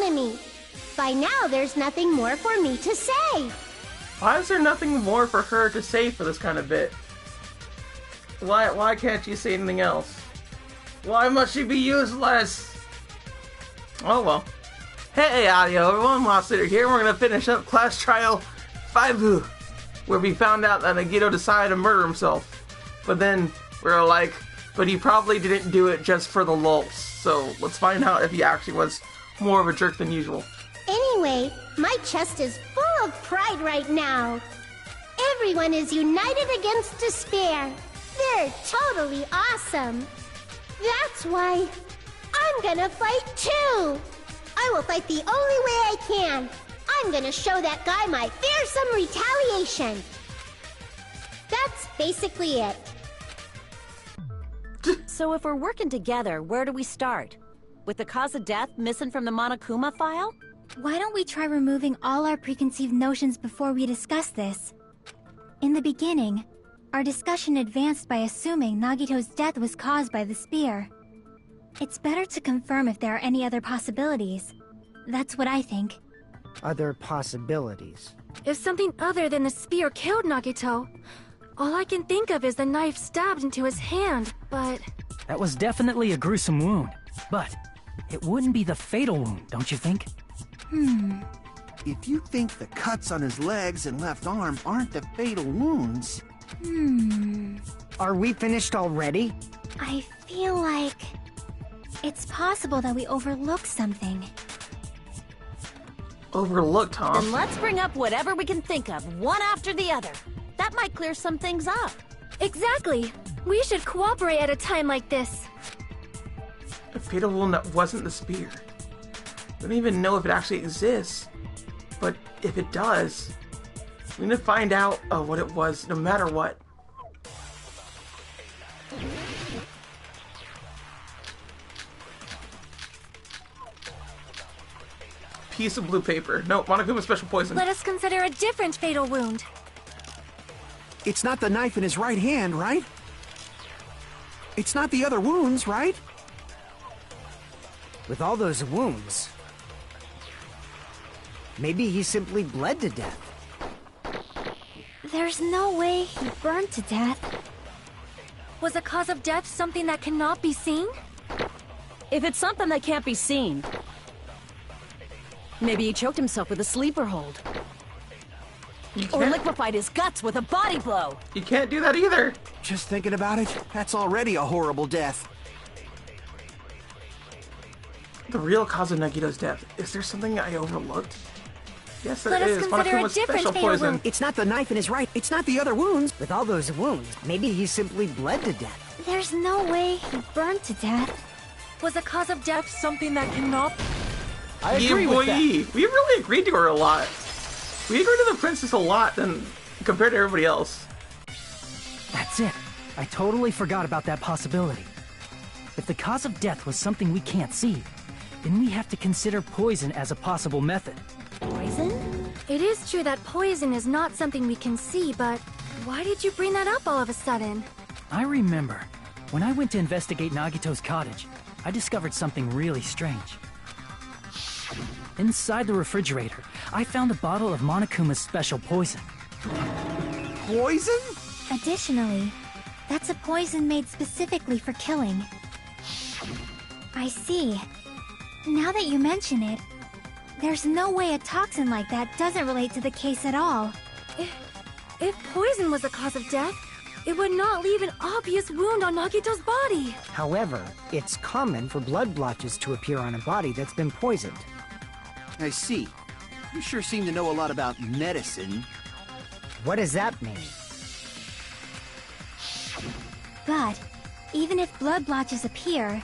enemy. By now, there's nothing more for me to say. Why is there nothing more for her to say for this kind of bit? Why can't she say anything else? Why must she be useless? Oh well. Hey audio, everyone, Lost here. We're gonna finish up Class Trial 5, where we found out that Nagito decided to murder himself. But then we're like, but he probably didn't do it just for the lulz. So let's find out if he actually was more of a jerk than usual. Anyway, my chest is full of pride right now. Everyone is united against despair. They're totally awesome. That's why I'm gonna fight too. I will fight the only way I can. I'm gonna show that guy my fearsome retaliation. That's basically it. So if we're working together, where do we start? With the cause of death missing from the Monokuma file? Why don't we try removing all our preconceived notions before we discuss this? In the beginning, our discussion advanced by assuming Nagito's death was caused by the spear. It's better to confirm if there are any other possibilities. That's what I think. Other possibilities? If something other than the spear killed Nagito, all I can think of is the knife stabbed into his hand, but... That was definitely a gruesome wound, but it wouldn't be the fatal wound, don't you think? If you think the cuts on his legs and left arm aren't the fatal wounds... Are we finished already? I feel like... it's possible that we overlooked something. Overlooked, huh? Then let's bring up whatever we can think of, one after the other. That might clear some things up. Exactly! We should cooperate at a time like this. A fatal wound that wasn't the spear. We don't even know if it actually exists. But if it does, we need to find out what it was, no matter what. Piece of blue paper. No, Monokuma special poison. Let us consider a different fatal wound. It's not the knife in his right hand, right? It's not the other wounds, right? With all those wounds... maybe he simply bled to death. There's no way he burned to death. Was the cause of death something that cannot be seen? If it's something that can't be seen, maybe he choked himself with a sleeper hold. Or liquefied his guts with a body blow. You can't do that either. Just thinking about it, that's already a horrible death. The real cause of Nagito's death. Is there something I overlooked? Yes, there Let us is. consider a Monokuma's different special fatal poison. wound. It's not the knife in his right, it's not the other wounds. With all those wounds, maybe he simply bled to death. There's no way he burned to death. Was the cause of death something that cannot... I agree with that. We really agreed to her a lot. We agreed to the princess a lot than compared to everybody else. That's it. I totally forgot about that possibility. If the cause of death was something we can't see, then we have to consider poison as a possible method. Poison? It is true that poison is not something we can see, but why did you bring that up all of a sudden? I remember, when I went to investigate Nagito's cottage, I discovered something really strange. Inside the refrigerator, I found a bottle of Monokuma's special poison. Poison? Additionally, that's a poison made specifically for killing. I see. Now that you mention it, there's no way a toxin like that doesn't relate to the case at all. If poison was the cause of death, it would not leave an obvious wound on Nagito's body. However, it's common for blood blotches to appear on a body that's been poisoned. I see. You sure seem to know a lot about medicine. What does that mean? But, even if blood blotches appear,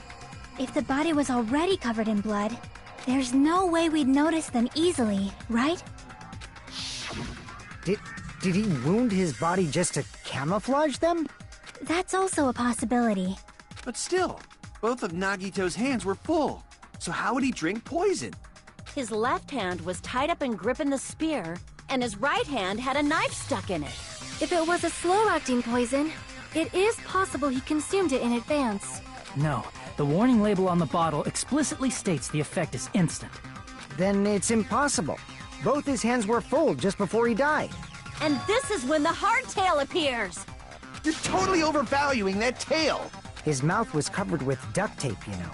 if the body was already covered in blood, there's no way we'd notice them easily, right? Did he wound his body just to camouflage them? That's also a possibility. But still, both of Nagito's hands were full. So how would he drink poison? His left hand was tied up and gripping the spear, and his right hand had a knife stuck in it. If it was a slow-acting poison, it is possible he consumed it in advance. No, the warning label on the bottle explicitly states the effect is instant. Then it's impossible. Both his hands were full just before he died. And this is when the hardtail appears. You're totally overvaluing that tail. His mouth was covered with duct tape, you know.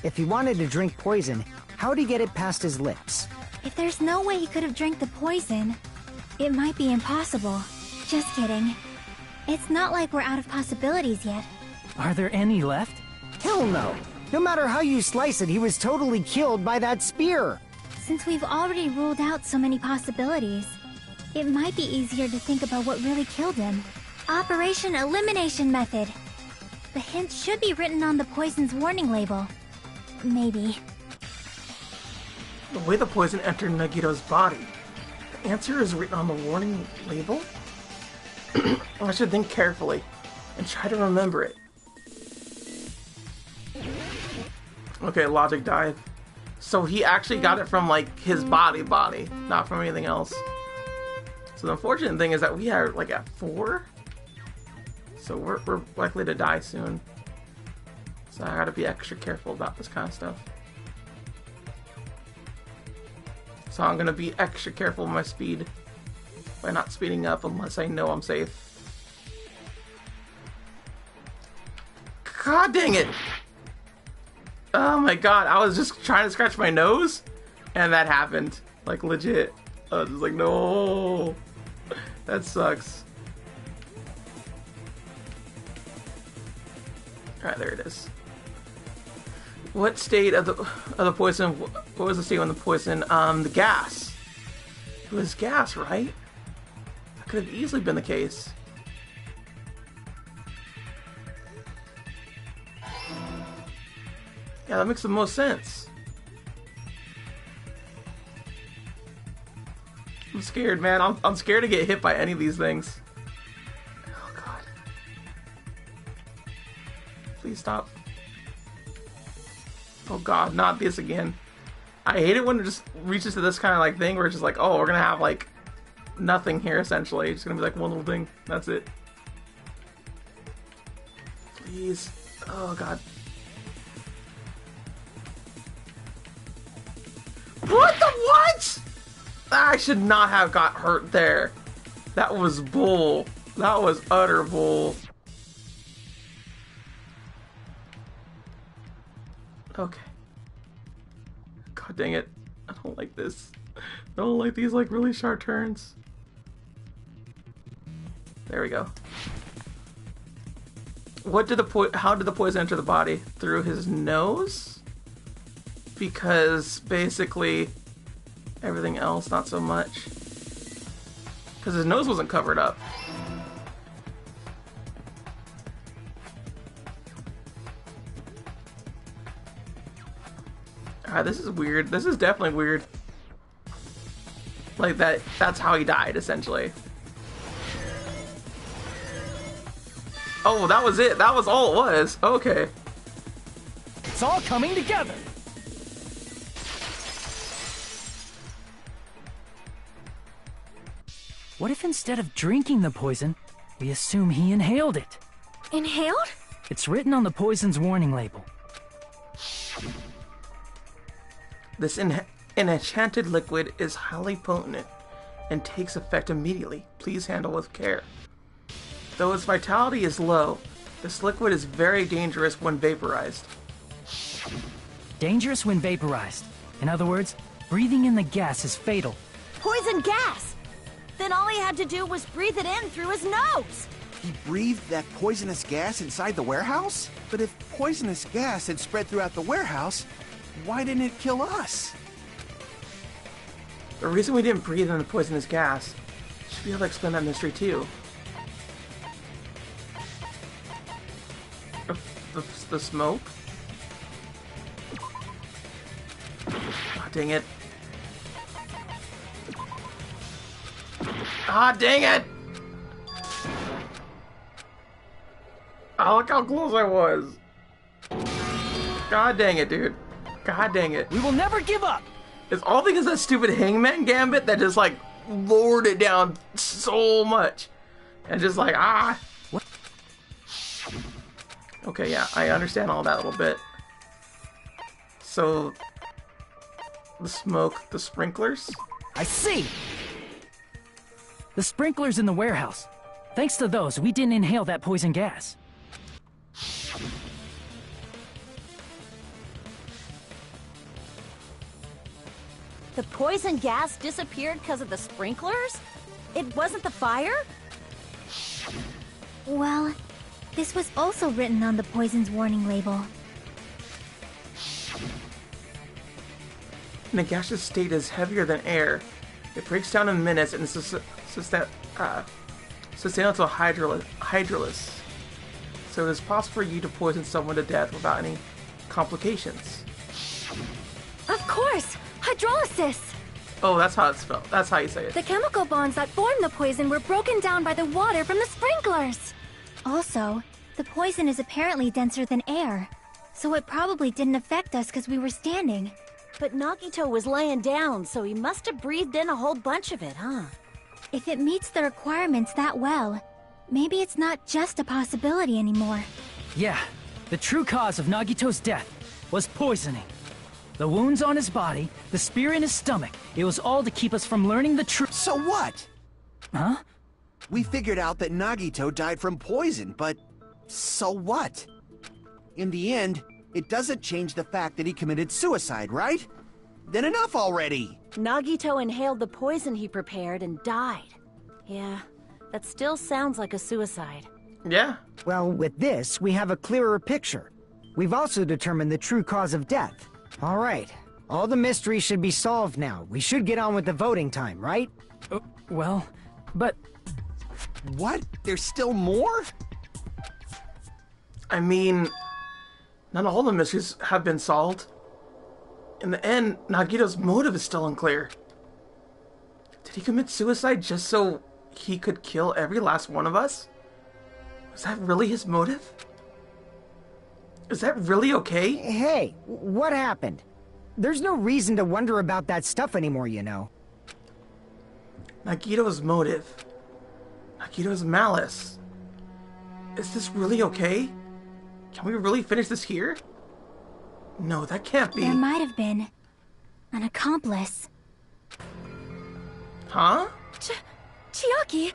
If he wanted to drink poison, how'd he get it past his lips? If there's no way he could have drank the poison, it might be impossible. Just kidding. It's not like we're out of possibilities yet. Are there any left? Hell no. No matter how you slice it, he was totally killed by that spear. Since we've already ruled out so many possibilities, it might be easier to think about what really killed him. Operation Elimination Method. The hint should be written on the poison's warning label. Maybe. The way the poison entered Nagito's body. The answer is written on the warning label? I should think carefully and try to remember it. Okay, logic died. So he actually got it from, like, his body, not from anything else. So the unfortunate thing is that we are, like, at 4. So we're likely to die soon. So I gotta be extra careful about this kind of stuff. So I'm gonna be extra careful with my speed by not speeding up unless I know I'm safe. God dang it! Oh my god, I was just trying to scratch my nose and that happened. Like, legit. I was just like, no! That sucks. Alright, there it is. What state of the poison? What was the state on the poison? The gas. It was gas, right? That could have easily been the case. Yeah, that makes the most sense. I'm scared, man. I'm scared to get hit by any of these things. Oh god. Please stop. Oh god, not this again. I hate it when it just reaches to this kind of like thing where it's just like, oh, we're gonna have like nothing here essentially. It's gonna be like one little thing. That's it. Please. Oh god. What the what? I should not have got hurt there. That was bull. That was utter bull. Okay. God dang it. I don't like this. I don't like these like really sharp turns. There we go. What did how did the poison enter the body? Through his nose? Because basically everything else not so much. Because his nose wasn't covered up. This is weird. This is definitely weird. Like that's how he died, essentially. Oh, that was it. That was all it was. Okay. It's all coming together. What if instead of drinking the poison, we assume he inhaled it? Inhaled? It's written on the poison's warning label. This enchanted liquid is highly potent and takes effect immediately. Please handle with care. Though its vitality is low, this liquid is very dangerous when vaporized. Dangerous when vaporized. In other words, breathing in the gas is fatal. Poison gas! Then all he had to do was breathe it in through his nose! He breathed that poisonous gas inside the warehouse? But if poisonous gas had spread throughout the warehouse, why didn't it kill us? The reason we didn't breathe in the poisonous gas should be able to explain that mystery too. The smoke? Oh, dang it. Ah, dang it! Oh, look how close I was. God dang it, dude. God dang it. We will never give up! It's all because of that stupid hangman gambit that just, like, lowered it down so much. And just like, ah. What? Okay, yeah, I understand all that a little bit. So, the smoke, the sprinklers? I see! The sprinklers in the warehouse. Thanks to those, we didn't inhale that poison gas. The poison gas disappeared because of the sprinklers? It wasn't the fire? Well, this was also written on the poison's warning label. And the gaseous state is heavier than air. It breaks down in minutes and is sustainable hydroless. So it is possible for you to poison someone to death without any complications. Of course! Hydrolysis! Oh, that's how it's spelled. That's how you say it. The chemical bonds that formed the poison were broken down by the water from the sprinklers! Also, the poison is apparently denser than air, so it probably didn't affect us because we were standing. But Nagito was laying down, so he must have breathed in a whole bunch of it, huh? If it meets the requirements that well, maybe it's not just a possibility anymore. Yeah, the true cause of Nagito's death was poisoning. The wounds on his body, the spear in his stomach, it was all to keep us from learning the truth. So what? Huh? We figured out that Nagito died from poison, but so what? In the end, it doesn't change the fact that he committed suicide, right? Then enough already! Nagito inhaled the poison he prepared and died. Yeah, that still sounds like a suicide. Yeah. Well, with this, we have a clearer picture. We've also determined the true cause of death. All right. All the mysteries should be solved now. We should get on with the voting time, right? Well, but... What? There's still more? I mean, not all the mysteries have been solved. In the end, Nagito's motive is still unclear. Did he commit suicide just so he could kill every last one of us? Was that really his motive? Is that really okay? Hey, what happened? There's no reason to wonder about that stuff anymore, you know. Nagito's motive. Nagito's malice. Is this really okay? Can we really finish this here? No, that can't be. There might have been an accomplice. Huh? Chiaki,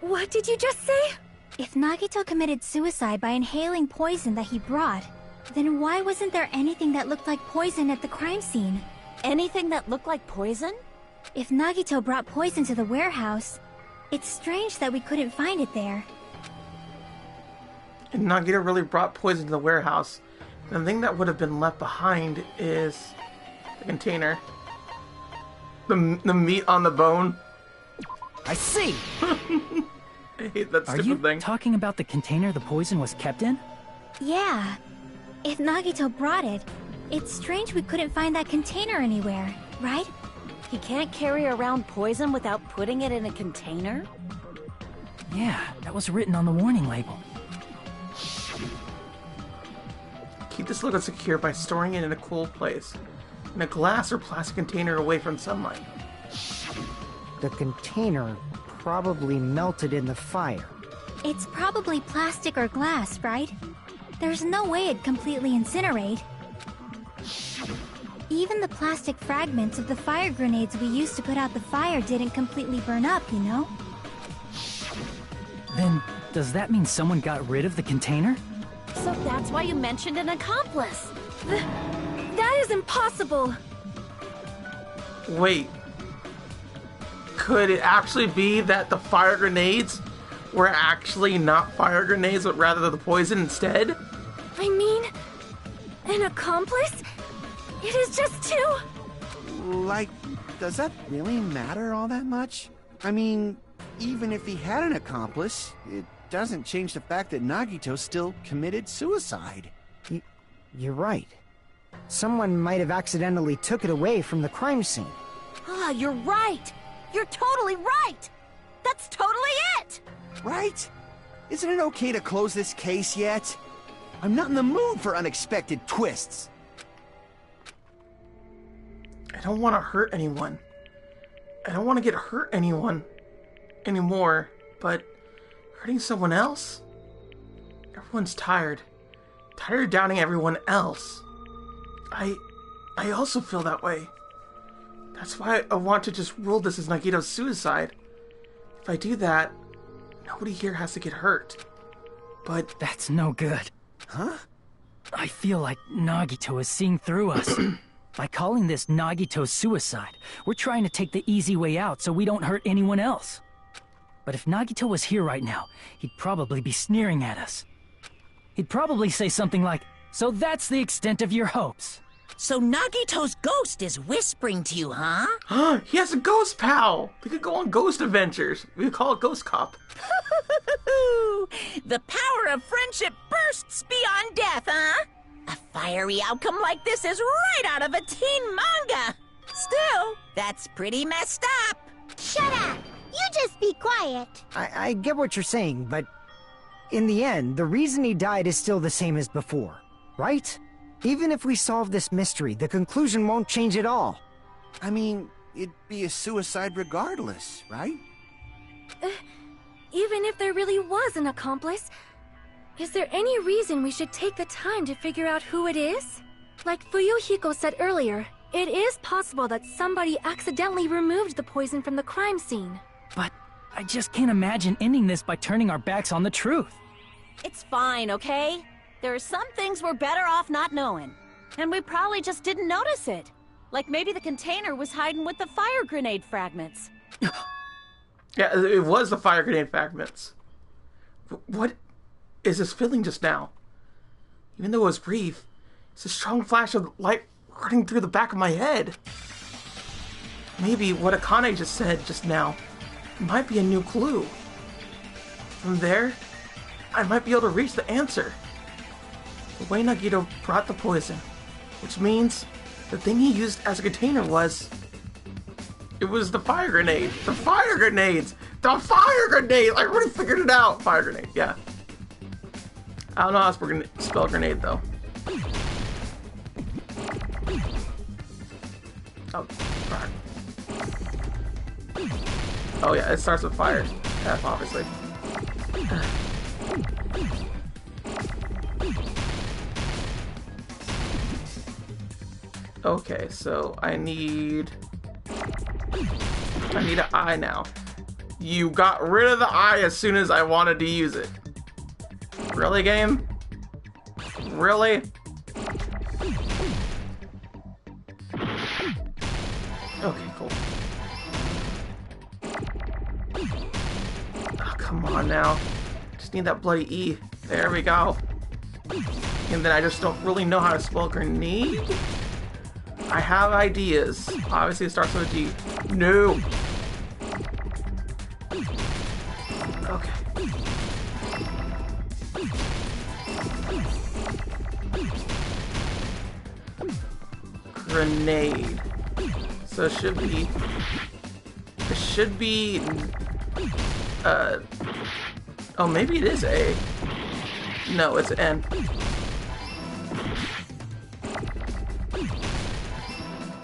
what did you just say? If Nagito committed suicide by inhaling poison that he brought, then why wasn't there anything that looked like poison at the crime scene? Anything that looked like poison? If Nagito brought poison to the warehouse, it's strange that we couldn't find it there. If Nagito really brought poison to the warehouse, the thing that would have been left behind is the container. The meat on the bone. I see! I hate that Are stupid you thing. talking about the container the poison was kept in? Yeah. If Nagito brought it, it's strange we couldn't find that container anywhere, right? He can't carry around poison without putting it in a container? Yeah, that was written on the warning label. Keep this liquid secure by storing it in a cool place, in a glass or plastic container away from sunlight. The container probably melted in the fire. It's probably plastic or glass, right? There's no way it'd completely incinerate. Even the plastic fragments of the fire grenades we used to put out the fire didn't completely burn up, you know? Then, does that mean someone got rid of the container? So that's why you mentioned an accomplice. That is impossible! Wait. Could it actually be that the fire grenades were actually not fire grenades, but rather the poison instead? I mean, an accomplice? It is just two! Like, does that really matter all that much? I mean, even if he had an accomplice, it doesn't change the fact that Nagito still committed suicide. You're right. Someone might have accidentally took it away from the crime scene. Ah, you're right! You're totally right! That's totally it! Right? Isn't it okay to close this case yet? I'm not in the mood for unexpected twists. I don't want to hurt anyone. I don't want to get hurt anyone anymore, but hurting someone else? Everyone's tired. Tired of doubting everyone else. I also feel that way. That's why I want to just rule this as Nagito's suicide. If I do that, nobody here has to get hurt. But that's no good. Huh? I feel like Nagito is seeing through us. By calling this Nagito's suicide, we're trying to take the easy way out so we don't hurt anyone else. But if Nagito was here right now, he'd probably be sneering at us. He'd probably say something like, "So that's the extent of your hopes." So Nagito's ghost is whispering to you, huh? He has a ghost pal! We could go on ghost adventures. We could call it Ghost Cop. The power of friendship bursts beyond death, huh? A fiery outcome like this is right out of a teen manga. Still, that's pretty messed up. Shut up! You just be quiet. I get what you're saying, but in the end, the reason he died is still the same as before, right? Even if we solve this mystery, the conclusion won't change at all. I mean, it'd be a suicide regardless, right? Even if there really was an accomplice, is there any reason we should take the time to figure out who it is? Like Fuyuhiko said earlier, it is possible that somebody accidentally removed the poison from the crime scene. But I just can't imagine ending this by turning our backs on the truth. It's fine, okay? There are some things we're better off not knowing. And we probably just didn't notice it. Like maybe the container was hiding with the fire grenade fragments. Yeah, it was the fire grenade fragments. What is this feeling just now? Even though it was brief, it's a strong flash of light running through the back of my head. Maybe what Akane just said just now might be a new clue. From there, I might be able to reach the answer. The way Nagito brought the poison, which means the thing he used as a container was... It was the fire grenade. The fire grenades! The fire grenade! I already figured it out! Fire grenade, yeah. I don't know how to spell grenade, though. Oh, fire. Oh yeah, it starts with fire. F, obviously. Okay, so I need an eye now. You got rid of the eye as soon as I wanted to use it. Really, game? Really? Okay, cool. Oh, come on now. Just need that bloody E. There we go. And then I just don't really know how to spell grenade. I have ideas. Obviously it starts with a G. No! Okay. Grenade. So it should be... Oh, maybe it is A. No, it's N.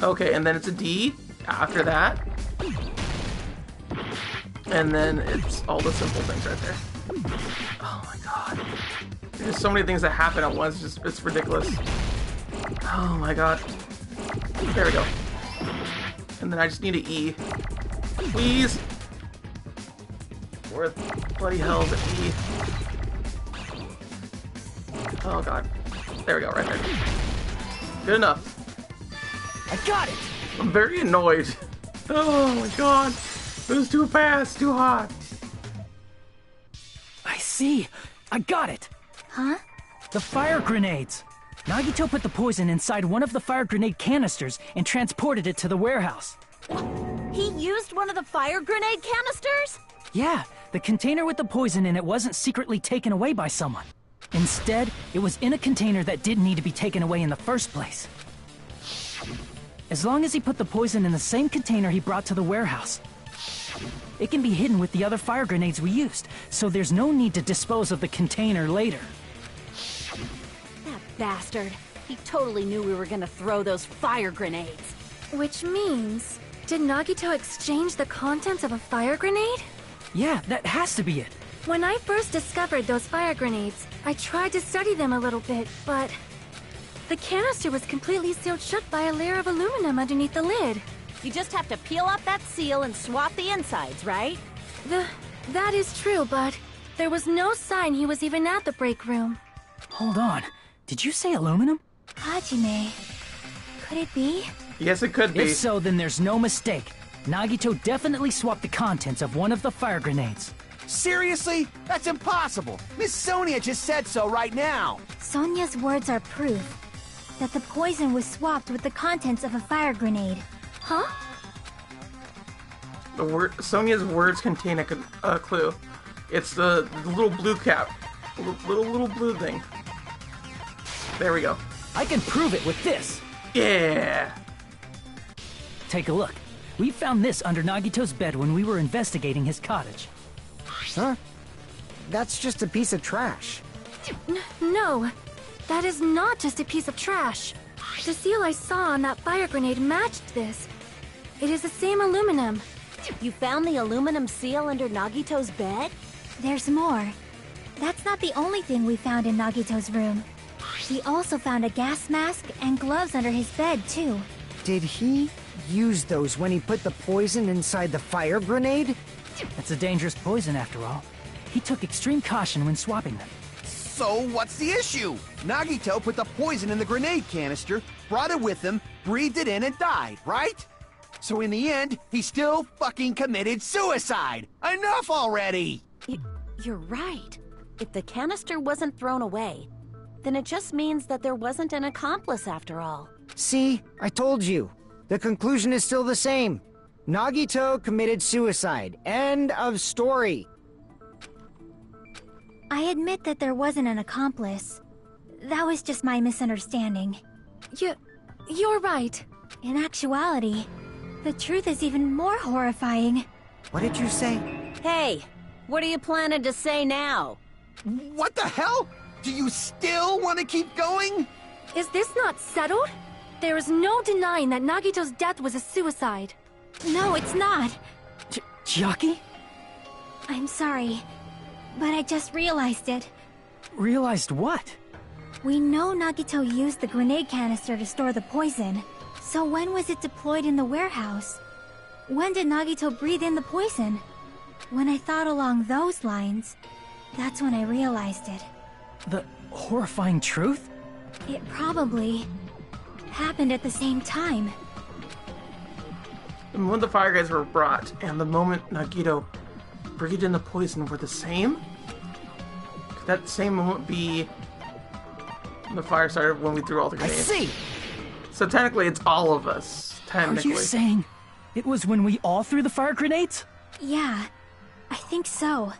Okay, and then it's a D after that. And then it's all the simple things right there. Oh my god. There's so many things that happen at once, it's ridiculous. Oh my god. There we go. And then I just need an E. Please! Where the bloody hell is an E? Oh god. There we go, right there. Good enough. I got it! I'm very annoyed. Oh my god. It was too fast, too hot. I see. I got it. Huh? The fire grenades. Nagito put the poison inside one of the fire grenade canisters and transported it to the warehouse. He used one of the fire grenade canisters? Yeah, the container with the poison in it wasn't secretly taken away by someone. Instead, it was in a container that didn't need to be taken away in the first place. As long as he put the poison in the same container he brought to the warehouse, it can be hidden with the other fire grenades we used, so there's no need to dispose of the container later. That bastard. He totally knew we were gonna throw those fire grenades. Which means, did Nagito exchange the contents of a fire grenade? Yeah, that has to be it. When I first discovered those fire grenades, I tried to study them a little bit, but... the canister was completely sealed shut by a layer of aluminum underneath the lid. You just have to peel off that seal and swap the insides, right? That is true, but there was no sign he was even at the break room. Hold on. Did you say aluminum? Hajime. Could it be? Yes, it could be. If so, then there's no mistake. Nagito definitely swapped the contents of one of the fire grenades. Seriously? That's impossible. Miss Sonia just said so right now. Sonia's words are proof that the poison was swapped with the contents of a fire grenade. Huh? Sonia's words contain a clue. It's the little blue cap. Little blue thing. There we go. I can prove it with this. Yeah! Take a look. We found this under Nagito's bed when we were investigating his cottage. Huh? That's just a piece of trash. No, that is not just a piece of trash. The seal I saw on that fire grenade matched this. It is the same aluminum. You found the aluminum seal under Nagito's bed? There's more. That's not the only thing we found in Nagito's room. We also found a gas mask and gloves under his bed, too. Did he use those when he put the poison inside the fire grenade? It's a dangerous poison, after all. He took extreme caution when swapping them. So what's the issue? Nagito put the poison in the grenade canister, brought it with him, breathed it in, and died, right? So in the end, he still fucking committed suicide! Enough already! You're right. If the canister wasn't thrown away, then it just means that there wasn't an accomplice after all. See? I told you. The conclusion is still the same. Nagito committed suicide. End of story. I admit that there wasn't an accomplice. That was just my misunderstanding. You're right. In actuality, the truth is even more horrifying. What did you say? Hey, what are you planning to say now? What the hell? Do you still want to keep going? Is this not settled? There is no denying that Nagito's death was a suicide. No, it's not. Chiaki? I'm sorry, but I just realized it. Realized what? We know Nagito used the grenade canister to store the poison. So when was it deployed in the warehouse? When did Nagito breathe in the poison? When I thought along those lines, that's when I realized it. The horrifying truth? It probably happened at the same time. The moment the fire guys were brought and the moment Nagito breathed in the poison were the same? Could that same moment be when the fire started when we threw all the grenades? I see! So technically it's all of us. Technically. Are you saying it was when we all threw the fire grenades? Yeah, I think so.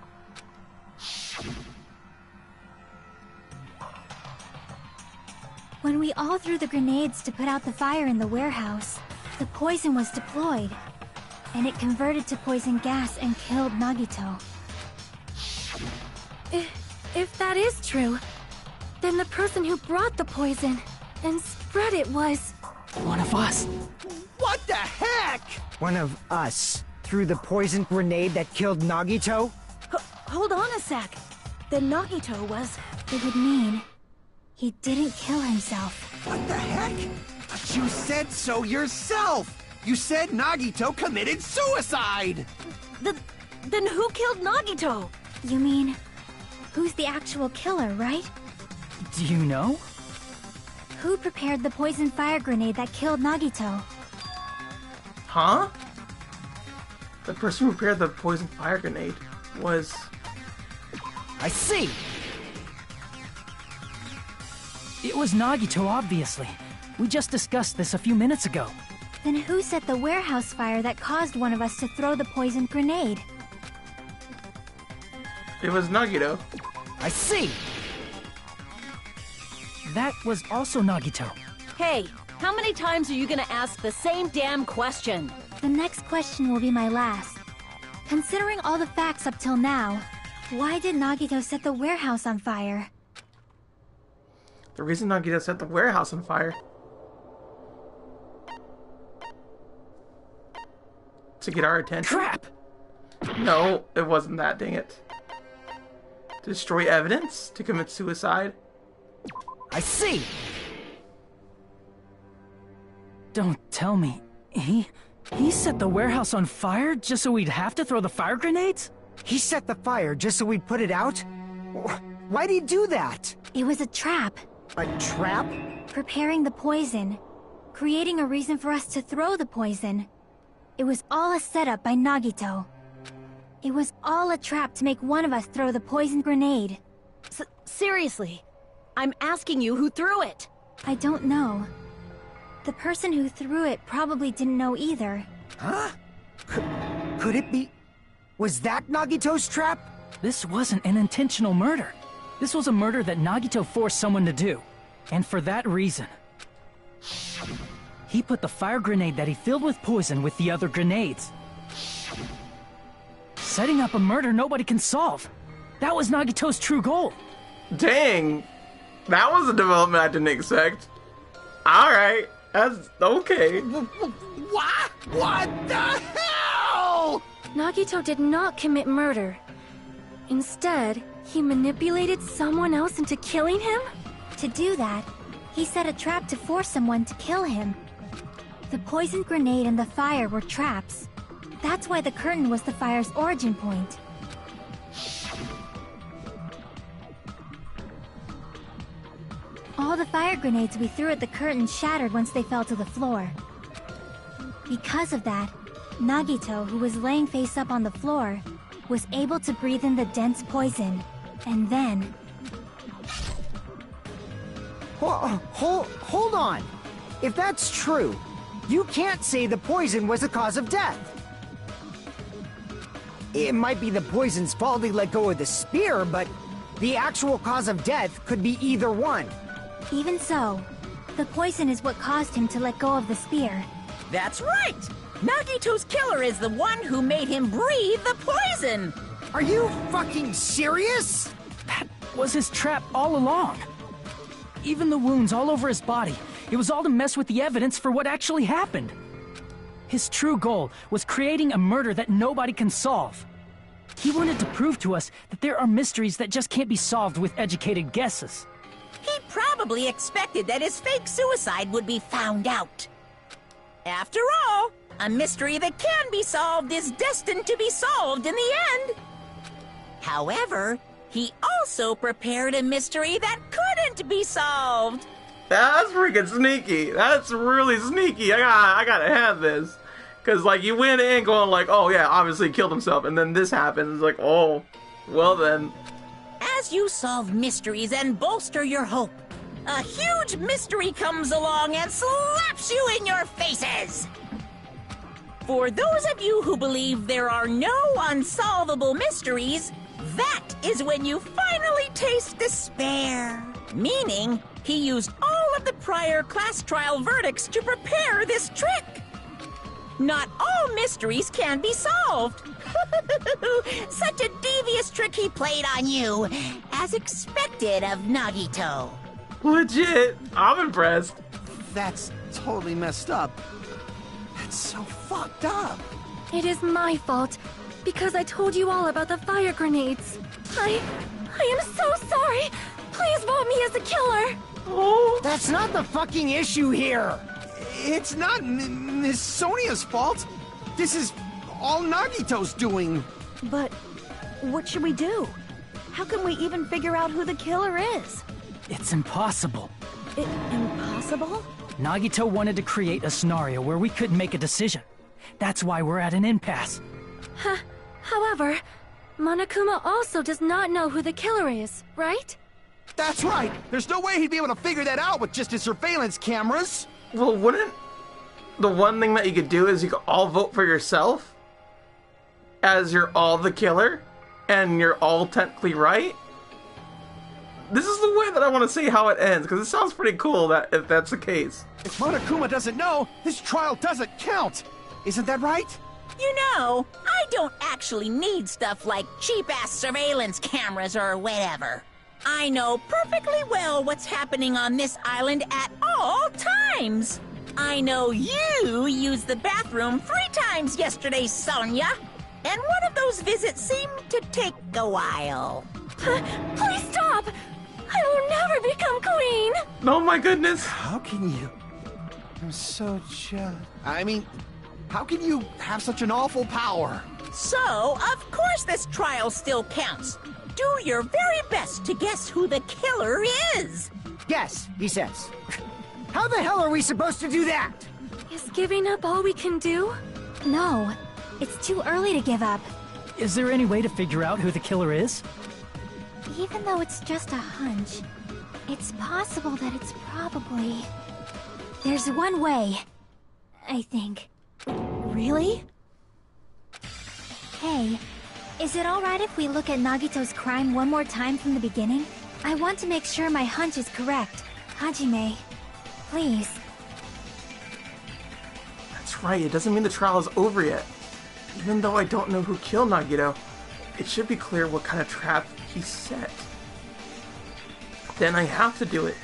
When we all threw the grenades to put out the fire in the warehouse, the poison was deployed, and it converted to poison gas and killed Nagito. If that is true, then the person who brought the poison and spread it was... One of us. What the heck? One of us threw the poison grenade that killed Nagito? Hold on a sec. Then Nagito was... It would mean he didn't kill himself. What the heck? But you said so yourself! You said Nagito committed suicide! Then who killed Nagito? You mean, who's the actual killer, right? Do you know? Who prepared the poison fire grenade that killed Nagito? Huh? The person who prepared the poison fire grenade was... I see! It was Nagito, obviously. We just discussed this a few minutes ago. Then who set the warehouse fire that caused one of us to throw the poison grenade? It was Nagito. I see! That was also Nagito. Hey, how many times are you gonna ask the same damn question? The next question will be my last. Considering all the facts up till now, why did Nagito set the warehouse on fire? The reason Nagito set the warehouse on fire... to get our attention? Crap! No, it wasn't that, dang it. To destroy evidence? To commit suicide? I see! Don't tell me. He set the warehouse on fire just so we'd have to throw the fire grenades? He set the fire just so we'd put it out? Why'd he do that? It was a trap. A trap? Preparing the poison. Creating a reason for us to throw the poison. It was all a setup by Nagito. It was all a trap to make one of us throw the poison grenade. Seriously, I'm asking you who threw it. I don't know. The person who threw it probably didn't know either. Huh? Could it be... Was that Nagito's trap? This wasn't an intentional murder. This was a murder that Nagito forced someone to do. And for that reason. He put the fire grenade that he filled with poison with the other grenades. Setting up a murder nobody can solve. That was Nagito's true goal. Dang. That was a development I didn't expect. Alright. That's okay. What? What the hell? Nagito did not commit murder. Instead, he manipulated someone else into killing him? To do that, he set a trap to force someone to kill him. The poison grenade and the fire were traps. That's why the curtain was the fire's origin point. All the fire grenades we threw at the curtain shattered once they fell to the floor. Because of that, Nagito, who was laying face up on the floor, was able to breathe in the dense poison. And then... Hold on! If that's true, you can't say the poison was the cause of death. It might be the poison's fault he let go of the spear, but the actual cause of death could be either one. Even so, the poison is what caused him to let go of the spear. That's right! Nagito's killer is the one who made him breathe the poison! Are you fucking serious? That was his trap all along. Even the wounds all over his body, it was all to mess with the evidence for what actually happened. His true goal was creating a murder that nobody can solve. He wanted to prove to us that there are mysteries that just can't be solved with educated guesses. He probably expected that his fake suicide would be found out. After all, a mystery that can be solved is destined to be solved in the end. However, he also prepared a mystery that couldn't be solved. That's freaking sneaky. That's really sneaky. I gotta have this. Cause like you went in going like, oh yeah, obviously he killed himself, and then this happens. Like, oh, well then. As you solve mysteries and bolster your hope, a huge mystery comes along and slaps you in your faces. For those of you who believe there are no unsolvable mysteries, that is when you finally taste despair. Meaning, he used all of the prior class trial verdicts to prepare this trick. Not all mysteries can be solved. Such a devious trick he played on you, as expected of Nagito. Legit. I'm impressed. That's totally messed up. That's so fucked up. It is my fault, because I told you all about the fire grenades. I am so sorry. Please vote me as the killer. Oh. That's not the fucking issue here. It's not Miss Sonia's fault. This is all Nagito's doing. But what should we do? How can we even figure out who the killer is? It's impossible. Impossible? Nagito wanted to create a scenario where we couldn't make a decision. That's why we're at an impasse. However, Monokuma also does not know who the killer is, right? That's right. There's no way he'd be able to figure that out with just his surveillance cameras. Well, wouldn't the one thing that you could do is you could all vote for yourself? As you're all the killer? And you're all technically right? This is the way that I want to see how it ends, because it sounds pretty cool that if that's the case. If Monokuma doesn't know, this trial doesn't count. Isn't that right? You know, I don't actually need stuff like cheap-ass surveillance cameras or whatever. I know perfectly well what's happening on this island at all times. I know you used the bathroom 3 times yesterday, Sonia. And one of those visits seemed to take a while. Please stop! I will never become queen! Oh my goodness. How can you? I'm so jealous. I mean, How can you have such an awful power? So, of course this trial still counts. Do your very best to guess who the killer is. Guess, he says. How the hell are we supposed to do that? Is giving up all we can do? No, it's too early to give up. Is there any way to figure out who the killer is? Even though it's just a hunch, it's possible that it's probably... There's one way, I think. Really? Hey, is it alright if we look at Nagito's crime one more time from the beginning? I want to make sure my hunch is correct. Hajime, please. That's right, it doesn't mean the trial is over yet. Even though I don't know who killed Nagito, it should be clear what kind of trap he set. Then I have to do it.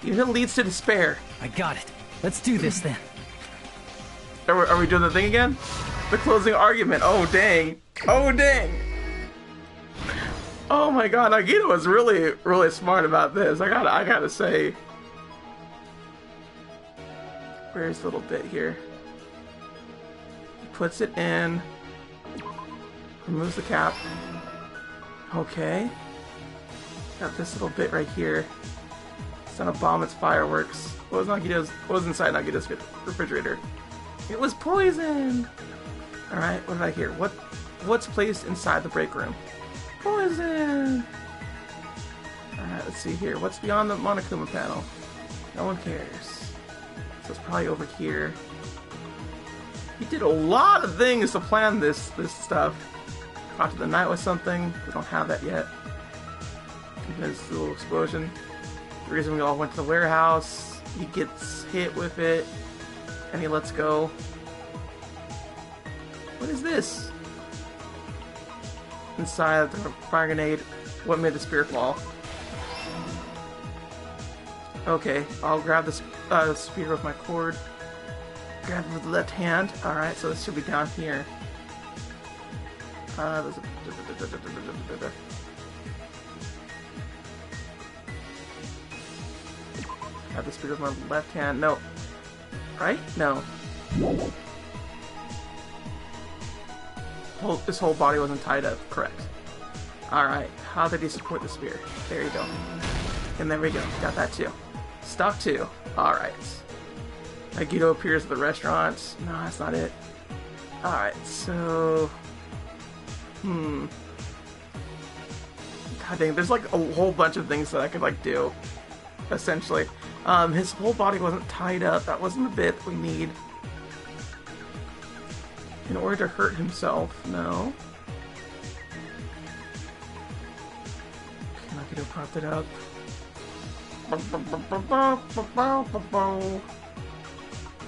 Even if it leads to despair. I got it. Let's do this then. Are we doing the thing again? The closing argument. Oh, dang. Oh, dang. Oh my god, Nagito was really, really smart about this. I gotta say. Where's the little bit here? He puts it in. Removes the cap. Okay. Got this little bit right here. It's not a bomb, it's fireworks. What was inside Nagito's refrigerator? It was poison! Alright, what did I hear? What's placed inside the break room? Poison! Alright, let's see here. What's beyond the Monokuma panel? No one cares. So it's probably over here. He did a lot of things to plan this stuff. Talk to the night with something. We don't have that yet. There's the little explosion. The reason we all went to the warehouse. He gets hit with it. And he lets go. What is this? Inside the fire grenade. What made the spear fall? Okay, I'll grab this spear with my cord. Grab it with the left hand. Alright, so this should be down here. There's a... Grab the spear with my left hand. No. Right? No. This whole body wasn't tied up. Correct. Alright. How did he support the spear? There you go. And there we go. Got that too. Stuck too. Alright. Nagito appears at the restaurant. No, that's not it. Alright, so... God dang, there's like a whole bunch of things that I could like do. Essentially. His whole body wasn't tied up. That wasn't the bit we need. In order to hurt himself. No. Okay, Nagito propped it up.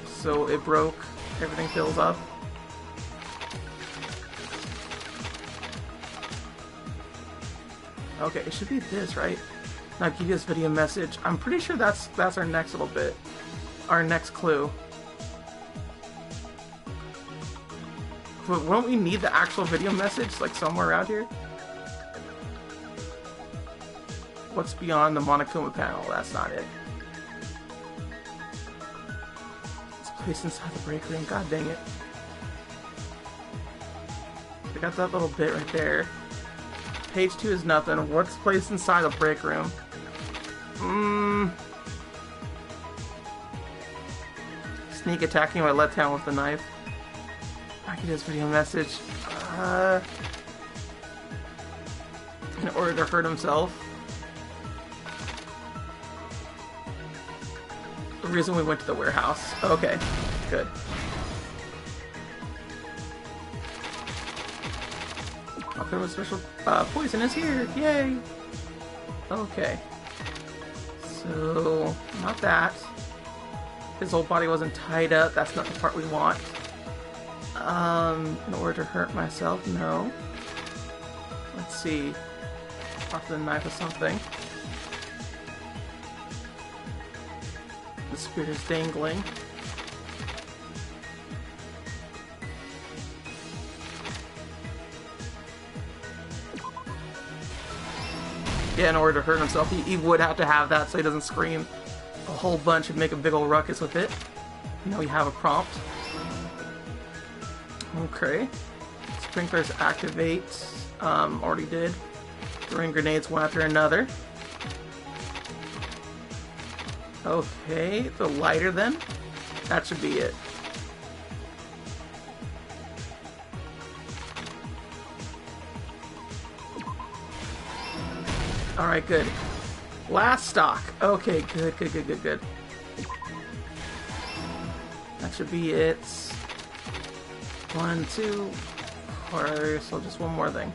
So it broke. Everything fills up. Okay, it should be this, right? Nagito's video message. I'm pretty sure that's our next little bit. Our next clue. But won't we need the actual video message, like somewhere around here? What's beyond the Monokuma panel? That's not it. It's placed inside the break room. God dang it. I got that little bit right there. Page 2 is nothing. What's placed inside the break room? Sneak attacking my left hand with the knife. Nagito's video message. In order to hurt himself. The reason we went to the warehouse. Okay, good. Alchemical special poison is here! Yay! Okay. So, not that. His whole body wasn't tied up. That's not the part we want. In order to hurt myself, no. Let's see. Off the knife or something. The spear is dangling. Yeah, in order to hurt himself, he would have to have that so he doesn't scream a whole bunch and make a big ol' ruckus with it. Now we have a prompt. Okay. Sprinklers activate. Already did. Throwing grenades one after another. Okay, the lighter then. That should be it. Alright, good. Last stock. Okay, good. That should be it. 1, 2, or so just one more thing.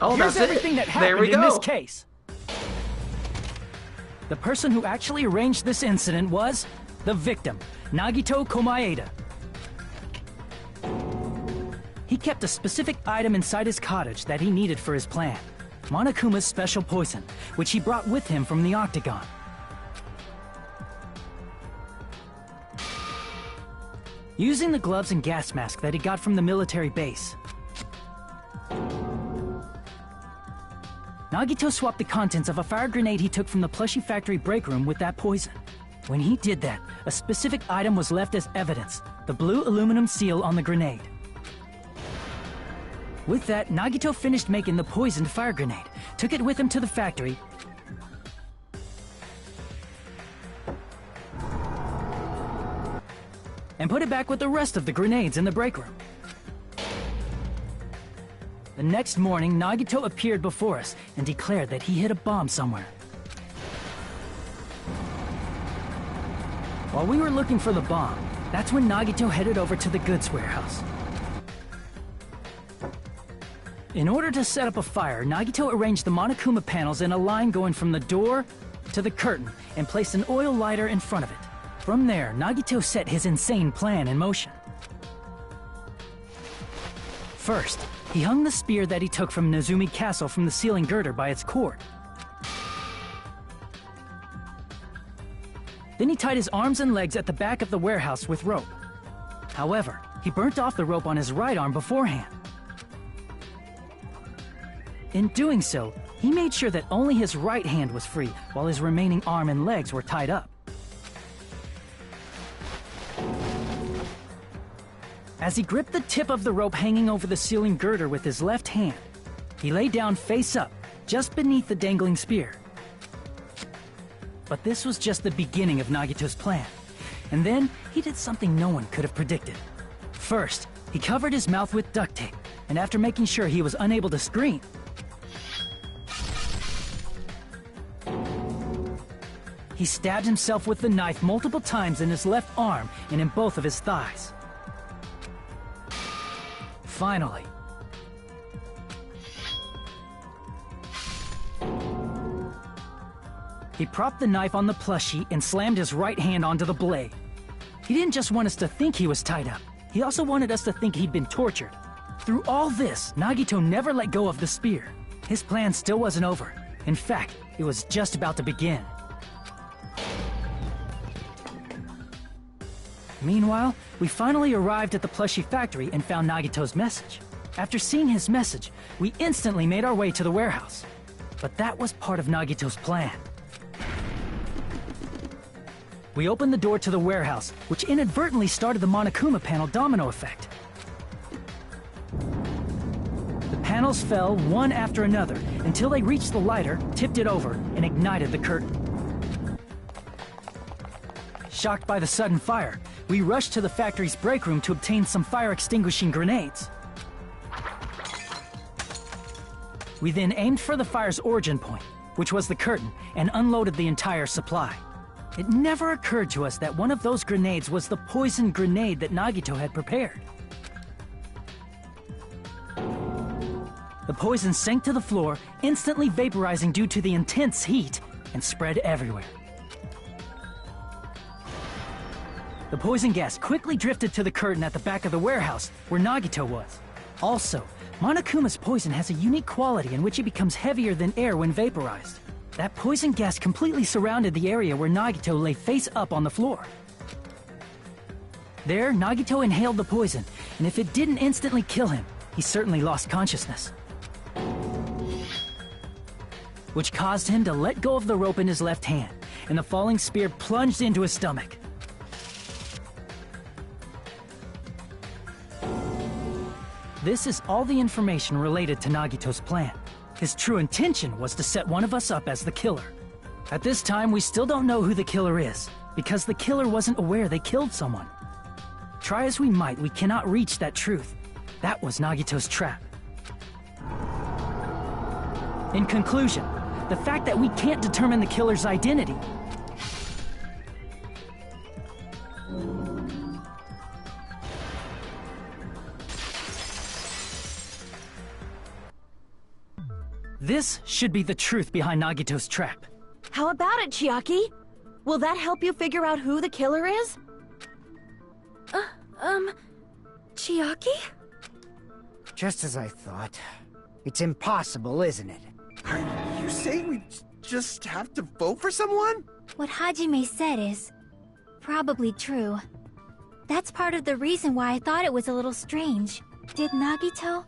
Oh, here's that's everything it. that happened There we in go. this case. The person who actually arranged this incident was the victim, Nagito Komaeda. He kept a specific item inside his cottage that he needed for his plan. Monokuma's special poison, which he brought with him from the Octagon. Using the gloves and gas mask that he got from the military base, Nagito swapped the contents of a fire grenade he took from the plushie factory break room with that poison. When he did that, a specific item was left as evidence, the blue aluminum seal on the grenade. With that, Nagito finished making the poisoned fire grenade, took it with him to the factory, and put it back with the rest of the grenades in the break room. The next morning, Nagito appeared before us and declared that he hid a bomb somewhere. While we were looking for the bomb, that's when Nagito headed over to the goods warehouse. In order to set up a fire, Nagito arranged the Monokuma panels in a line going from the door to the curtain and placed an oil lighter in front of it. From there, Nagito set his insane plan in motion. First, he hung the spear that he took from Nezumi Castle from the ceiling girder by its cord. Then he tied his arms and legs at the back of the warehouse with rope. However, he burnt off the rope on his right arm beforehand. In doing so, he made sure that only his right hand was free, while his remaining arm and legs were tied up. As he gripped the tip of the rope hanging over the ceiling girder with his left hand, he lay down face up, just beneath the dangling spear. But this was just the beginning of Nagito's plan. And then, he did something no one could have predicted. First, he covered his mouth with duct tape, and after making sure he was unable to scream, he stabbed himself with the knife multiple times in his left arm and in both of his thighs. Finally, he propped the knife on the plushie and slammed his right hand onto the blade. He didn't just want us to think he was tied up, he also wanted us to think he'd been tortured. Through all this, Nagito never let go of the spear. His plan still wasn't over. In fact, it was just about to begin. Meanwhile, we finally arrived at the plushie factory and found Nagito's message. After seeing his message, we instantly made our way to the warehouse. But that was part of Nagito's plan. We opened the door to the warehouse, which inadvertently started the Monokuma panel domino effect. The panels fell one after another until they reached the lighter, tipped it over, and ignited the curtain. Shocked by the sudden fire, we rushed to the factory's break room to obtain some fire-extinguishing grenades. We then aimed for the fire's origin point, which was the curtain, and unloaded the entire supply. It never occurred to us that one of those grenades was the poison grenade that Nagito had prepared. The poison sank to the floor, instantly vaporizing due to the intense heat, and spread everywhere. The poison gas quickly drifted to the curtain at the back of the warehouse, where Nagito was. Also, Monokuma's poison has a unique quality in which it becomes heavier than air when vaporized. That poison gas completely surrounded the area where Nagito lay face up on the floor. There, Nagito inhaled the poison, and if it didn't instantly kill him, he certainly lost consciousness. which caused him to let go of the rope in his left hand, and the falling spear plunged into his stomach. This is all the information related to Nagito's plan. His true intention was to set one of us up as the killer. At this time, we still don't know who the killer is, because the killer wasn't aware they killed someone. Try as we might, we cannot reach that truth. That was Nagito's trap. In conclusion, the fact that we can't determine the killer's identity this should be the truth behind Nagito's trap. How about it, Chiaki? Will that help you figure out who the killer is? Chiaki? Just as I thought. It's impossible, isn't it? Are you saying we just have to vote for someone? What Hajime said is probably true. That's part of the reason why I thought it was a little strange. Did Nagito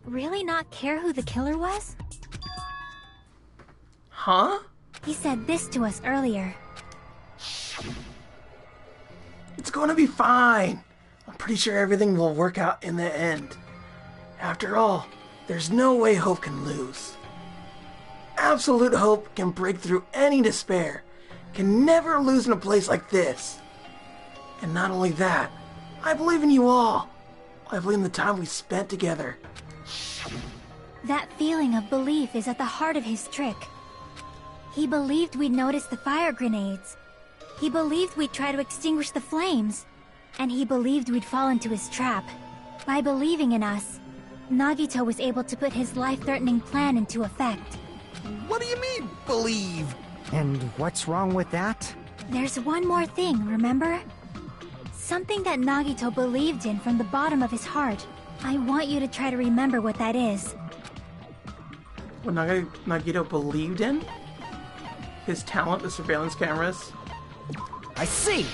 really not care who the killer was? Huh? He said this to us earlier. It's gonna be fine. I'm pretty sure everything will work out in the end. After all, there's no way hope can lose. Absolute hope can break through any despair, can never lose in a place like this. And not only that, I believe in you all. I believe in the time we spent together. That feeling of belief is at the heart of his trick. He believed we'd notice the fire grenades. He believed we'd try to extinguish the flames. And he believed we'd fall into his trap. By believing in us, Nagito was able to put his life-threatening plan into effect. What do you mean, believe? And what's wrong with that? There's one more thing, remember? Something that Nagito believed in from the bottom of his heart. I want you to try to remember what that is. What Nagito believed in? His talent, the surveillance cameras? I see!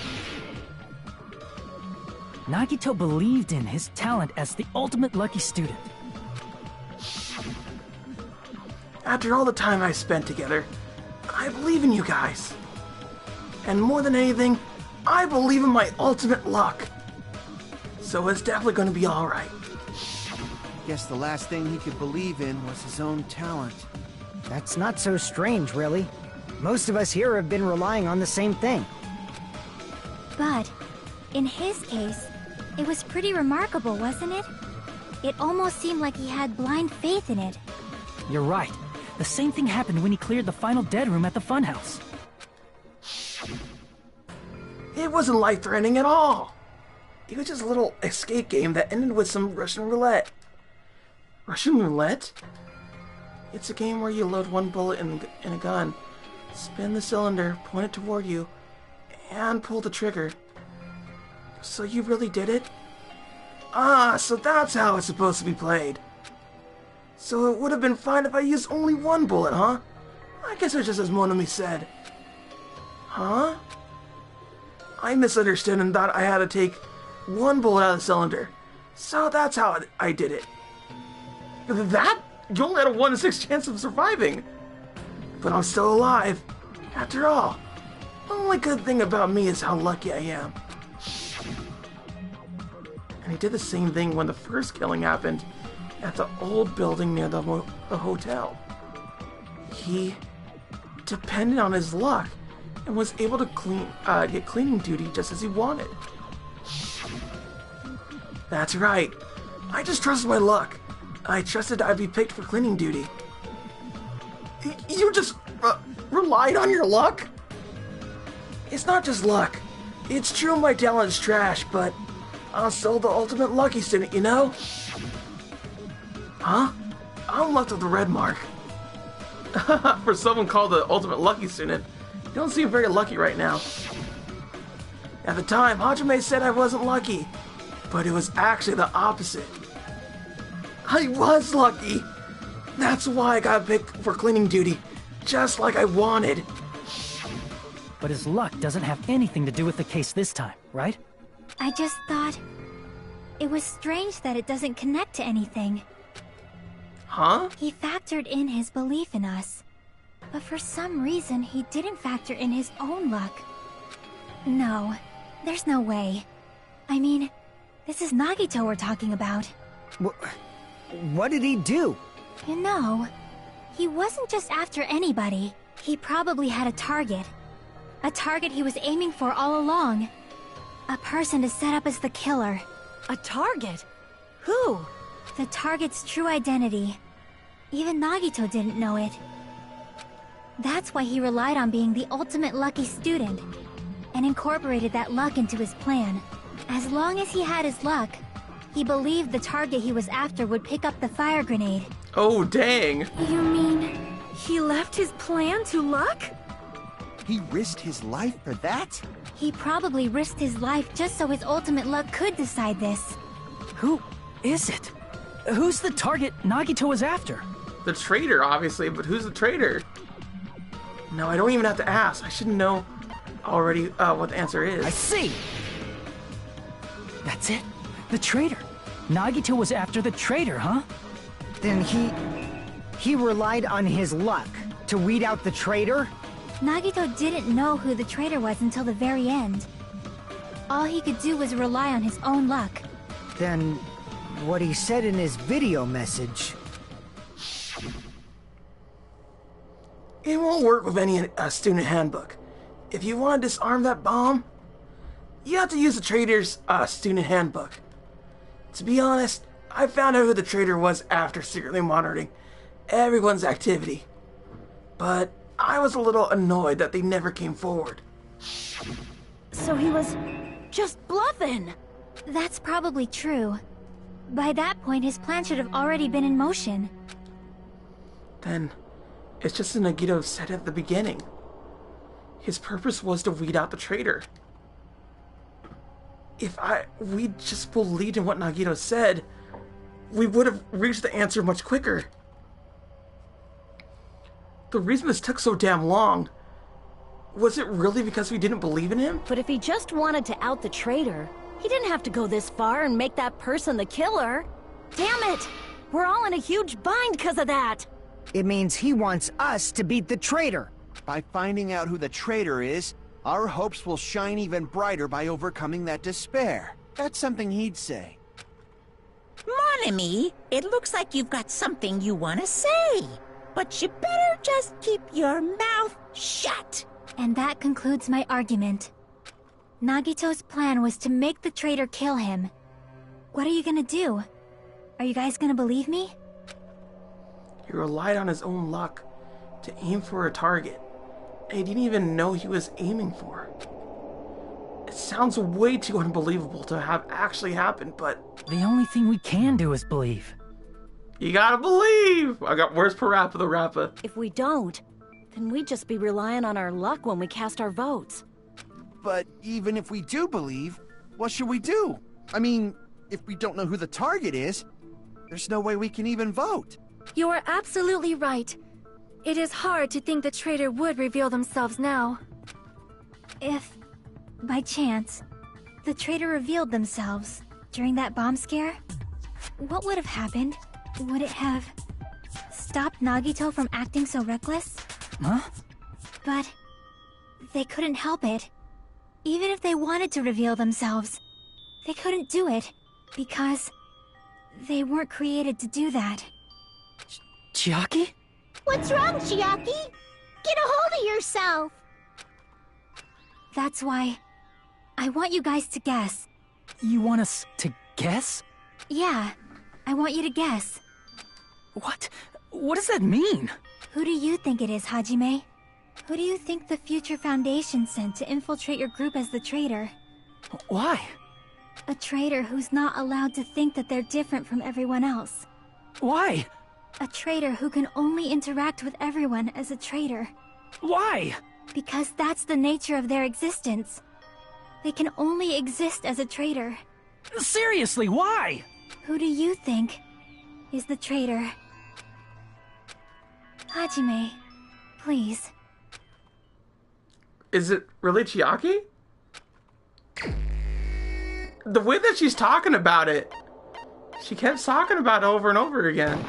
Nagito believed in his talent as the ultimate lucky student. After all the time I spent together, I believe in you guys. And more than anything, I believe in my ultimate luck. So it's definitely going to be alright. Guess the last thing he could believe in was his own talent. That's not so strange, really. Most of us here have been relying on the same thing. But, in his case, it was pretty remarkable, wasn't it? It almost seemed like he had blind faith in it. You're right. The same thing happened when he cleared the final dead room at the funhouse. It wasn't life-threatening at all. It was just a little escape game that ended with some Russian roulette. Russian roulette? It's a game where you load one bullet in a gun, spin the cylinder, point it toward you, and pull the trigger. So you really did it? Ah, so that's how it's supposed to be played. So it would have been fine if I used only one bullet, huh? I guess it's just as Monami said. Huh? I misunderstood and thought I had to take one bullet out of the cylinder. So that's how I did it. That? You only had a 1 in 6 chance of surviving. But I'm still alive. After all, the only good thing about me is how lucky I am. And he did the same thing when the first killing happened at the old building near the hotel. He depended on his luck and was able to get cleaning duty just as he wanted. That's right. I just trusted my luck. I trusted I'd be picked for cleaning duty. You just relied on your luck? It's not just luck. It's true my talent's trash, but I'm still the ultimate lucky student, you know? Huh? I'm left with the red mark. For someone called the ultimate lucky student, you don't seem very lucky right now. At the time, Hajime said I wasn't lucky, but it was actually the opposite. I was lucky. That's why I got picked for cleaning duty, just like I wanted. But his luck doesn't have anything to do with the case this time, right? I just thought it was strange that it doesn't connect to anything. Huh? He factored in his belief in us. But for some reason, he didn't factor in his own luck. No, there's no way. I mean, this is Nagito we're talking about. What did he do? You know, he wasn't just after anybody. He probably had a target. A target he was aiming for all along. A person to set up as the killer. A target? Who? The target's true identity. Even Nagito didn't know it. That's why he relied on being the ultimate lucky student, and incorporated that luck into his plan. As long as he had his luck, he believed the target he was after would pick up the fire grenade. Oh, dang. You mean he left his plan to luck? He risked his life for that? He probably risked his life just so his ultimate luck could decide this. Who is it? Who's the target Nagito was after? The traitor, obviously, but who's the traitor? No, I don't even have to ask. I should know already what the answer is. I see! That's it? The traitor. Nagito was after the traitor, huh? Then he relied on his luck to weed out the traitor? Nagito didn't know who the traitor was until the very end. All he could do was rely on his own luck. Then what he said in his video message... It won't work with any student handbook. If you want to disarm that bomb, you have to use the traitor's student handbook. To be honest, I found out who the traitor was after secretly monitoring everyone's activity. But I was a little annoyed that they never came forward. So he was just bluffing. That's probably true. By that point, his plan should have already been in motion. Then, it's just as Nagito said at the beginning. His purpose was to weed out the traitor. If we just believed in what Nagito said, we would have reached the answer much quicker. The reason this took so damn long, was it really because we didn't believe in him? But if he just wanted to out the traitor, he didn't have to go this far and make that person the killer. Damn it! We're all in a huge bind because of that! It means he wants us to beat the traitor. By finding out who the traitor is, our hopes will shine even brighter by overcoming that despair. That's something he'd say. Mon ami, it looks like you've got something you want to say. But you better just keep your mouth shut. And that concludes my argument. Nagito's plan was to make the traitor kill him. What are you gonna do? Are you guys gonna believe me? He relied on his own luck to aim for a target, and he didn't even know he was aiming for. It sounds way too unbelievable to have actually happened, but... The only thing we can do is believe. You gotta believe! Where's Parappa the Rappa? If we don't, then we'd just be relying on our luck when we cast our votes. But even if we do believe, what should we do? I mean, if we don't know who the target is, there's no way we can even vote. You are absolutely right. It is hard to think the traitor would reveal themselves now. If, by chance, the traitor revealed themselves during that bomb scare, what would have happened? Would it have stopped Nagito from acting so reckless? Huh? But they couldn't help it. Even if they wanted to reveal themselves, they couldn't do it because they weren't created to do that. Chiaki? What's wrong, Chiaki? Get a hold of yourself! That's why I want you guys to guess. You want us to guess? Yeah, I want you to guess. What? What does that mean? Who do you think it is, Hajime? Who do you think the Future Foundation sent to infiltrate your group as the traitor? Why? A traitor who's not allowed to think that they're different from everyone else. Why? A traitor who can only interact with everyone as a traitor. Why? Because that's the nature of their existence. They can only exist as a traitor. Seriously, why? Who do you think is the traitor? Hajime, please. Is it really Chiaki? The way that she's talking about it, she kept talking about it over and over again.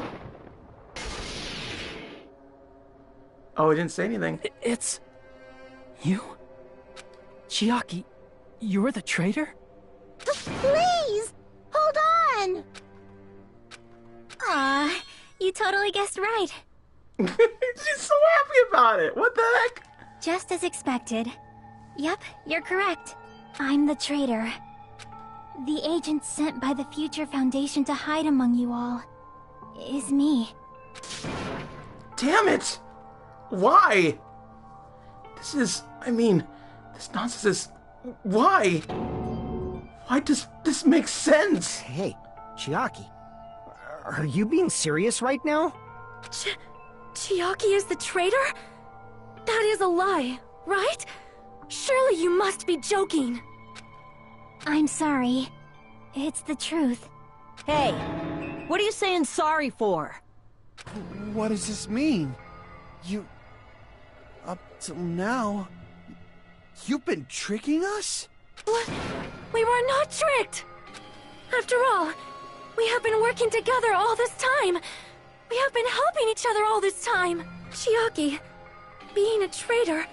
Oh, he didn't say anything. It's... you? Chiaki, you're the traitor? Please! Hold on! Aw, you totally guessed right. She's so happy about it. What the heck? Just as expected. Yep, you're correct. I'm the traitor. The agent sent by the Future Foundation to hide among you all is me. Damn it! Why? This nonsense is... Why? Why does this make sense? Hey, Chiaki. Are you being serious right now? Chiaki is the traitor? That is a lie, right? Surely you must be joking. I'm sorry. It's the truth. Hey, what are you saying sorry for? What does this mean? You... Up till now... You've been tricking us? What? We were not tricked! After all, we have been working together all this time. We have been helping each other all this time. Chiaki, being a traitor,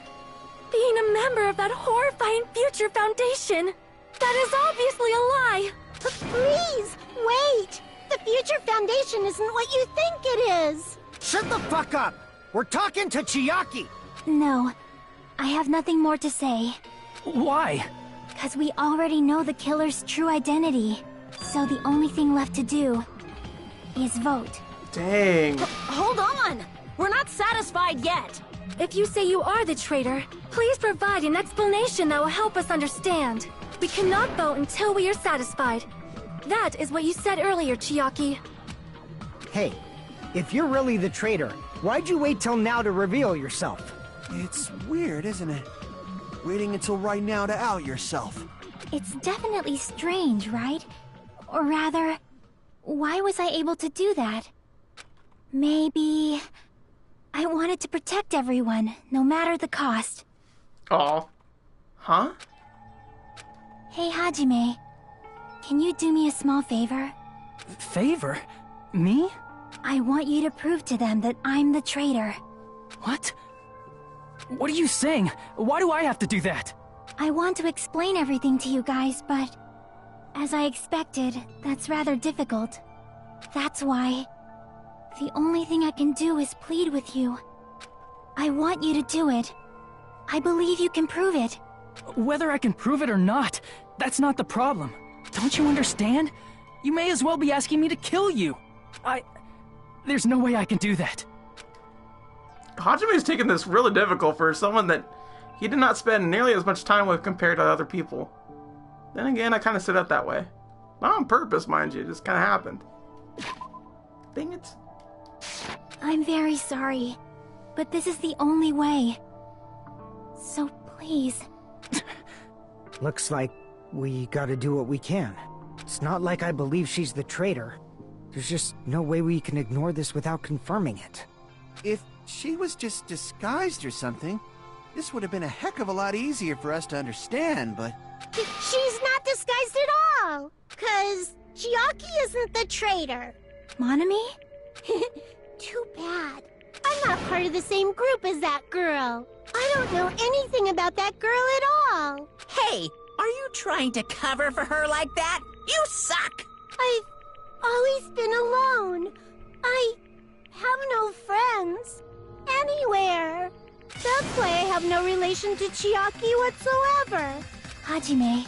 being a member of that horrifying Future Foundation, that is obviously a lie. Please, wait! The Future Foundation isn't what you think it is! Shut the fuck up! We're talking to Chiaki! No, I have nothing more to say. Why? Because we already know the killer's true identity. So the only thing left to do is vote. Dang. Hold on! We're not satisfied yet! If you say you are the traitor, please provide an explanation that will help us understand. We cannot vote until we are satisfied. That is what you said earlier, Chiaki. Hey, if you're really the traitor, why'd you wait till now to reveal yourself? It's weird, isn't it? Waiting until right now to out yourself. It's definitely strange, right? Or rather, why was I able to do that? Maybe... I wanted to protect everyone, no matter the cost. Oh. Huh? Hey, Hajime. Can you do me a small favor? Favor? Me? I want you to prove to them that I'm the traitor. What? What are you saying? Why do I have to do that? I want to explain everything to you guys, but... as I expected, that's rather difficult. That's why... the only thing I can do is plead with you. I want you to do it. I believe you can prove it. Whether I can prove it or not, that's not the problem. Don't you understand? You may as well be asking me to kill you. There's no way I can do that. Hajime's taking this really difficult for someone that he did not spend nearly as much time with compared to other people. Then again, I kind of set up that way. Not on purpose, mind you, it just kind of happened. Dang it. I'm very sorry, but this is the only way. So please. Looks like we gotta do what we can. It's not like I believe she's the traitor. There's just no way we can ignore this without confirming it. If she was just disguised or something, this would have been a heck of a lot easier for us to understand, but... She's not disguised at all! 'Cause Chiaki isn't the traitor. Monami? Too bad. I'm not part of the same group as that girl. I don't know anything about that girl at all. Hey, are you trying to cover for her like that? You suck! I've always been alone. I have no friends. Anywhere. That's why I have no relation to Chiaki whatsoever. Hajime,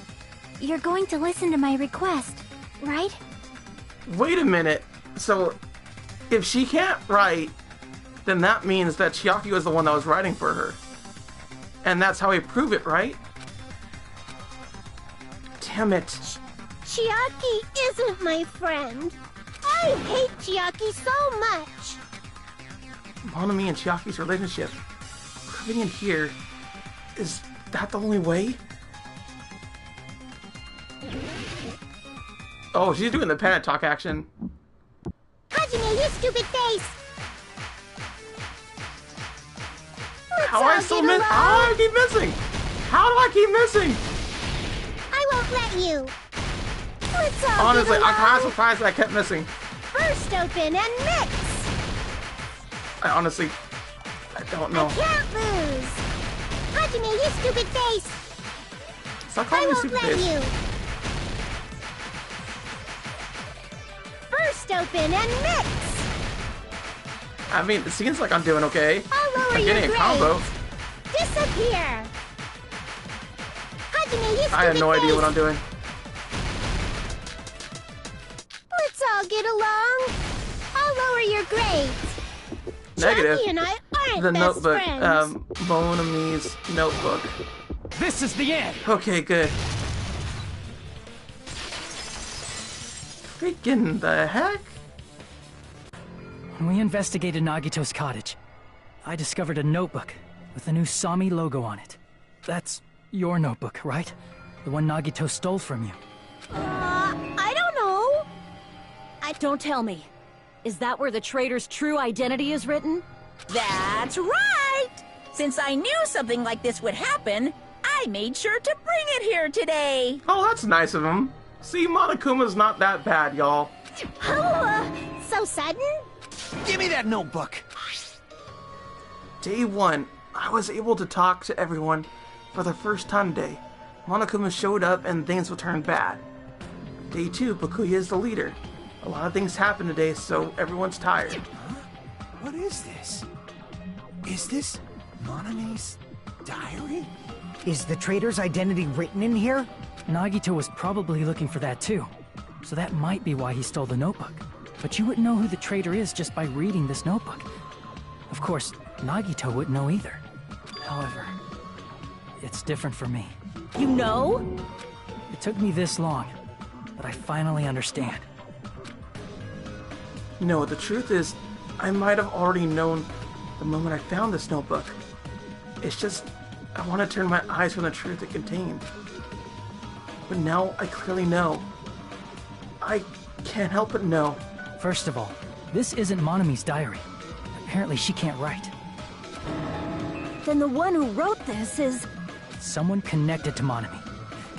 you're going to listen to my request, right? Wait a minute. So, if she can't write, then that means that Chiaki was the one that was writing for her. And that's how we prove it, right? Damn it. Chiaki isn't my friend. I hate Chiaki so much. Monami and Chiaki's relationship. Proving it here. Is that the only way? Oh, she's doing the panic talk action. Hajime, you stupid face! How do I still miss? How do I keep missing? How do I keep missing? I won't let you. Let's all Honestly, get I'm kind of along. surprised that I kept missing. First open and mix. I don't know. I can't lose. Hajime, you stupid face. Stop I calling me won't stupid let face. you. First open and mix. I mean, it seems like I'm doing okay. I'll lower I'm your getting a grades. combo. Disappear. Hajime, you stupid I have no face. idea what I'm doing. Let's all get along. I'll lower your grades. Negative. Jackie and I aren't The best notebook. friends. Monami's notebook. This is the end! Okay, good. Freaking the heck? When we investigated Nagito's cottage, I discovered a notebook with the new Sami logo on it. That's your notebook, right? The one Nagito stole from you. I don't know. Don't tell me. Is that where the traitor's true identity is written? That's right! Since I knew something like this would happen, I made sure to bring it here today. Oh, that's nice of him. See, Monokuma's not that bad, y'all. So sudden? Give me that notebook! Day 1, I was able to talk to everyone for the first time today. Monokuma showed up and things will turn bad. Day 2, Bakuya is the leader. A lot of things happened today, so everyone's tired. What is this? Is this Monami's diary? Is the traitor's identity written in here? Nagito was probably looking for that too. So that might be why he stole the notebook. But you wouldn't know who the traitor is just by reading this notebook. Of course, Nagito wouldn't know either. However, it's different for me. You know? It took me this long, but I finally understand. You know, the truth is, I might have already known the moment I found this notebook. It's just, I want to turn my eyes from the truth it contained. But now I clearly know. I can't help but know. First of all, this isn't Monami's diary. Apparently she can't write. Then the one who wrote this is... Someone connected to Monami.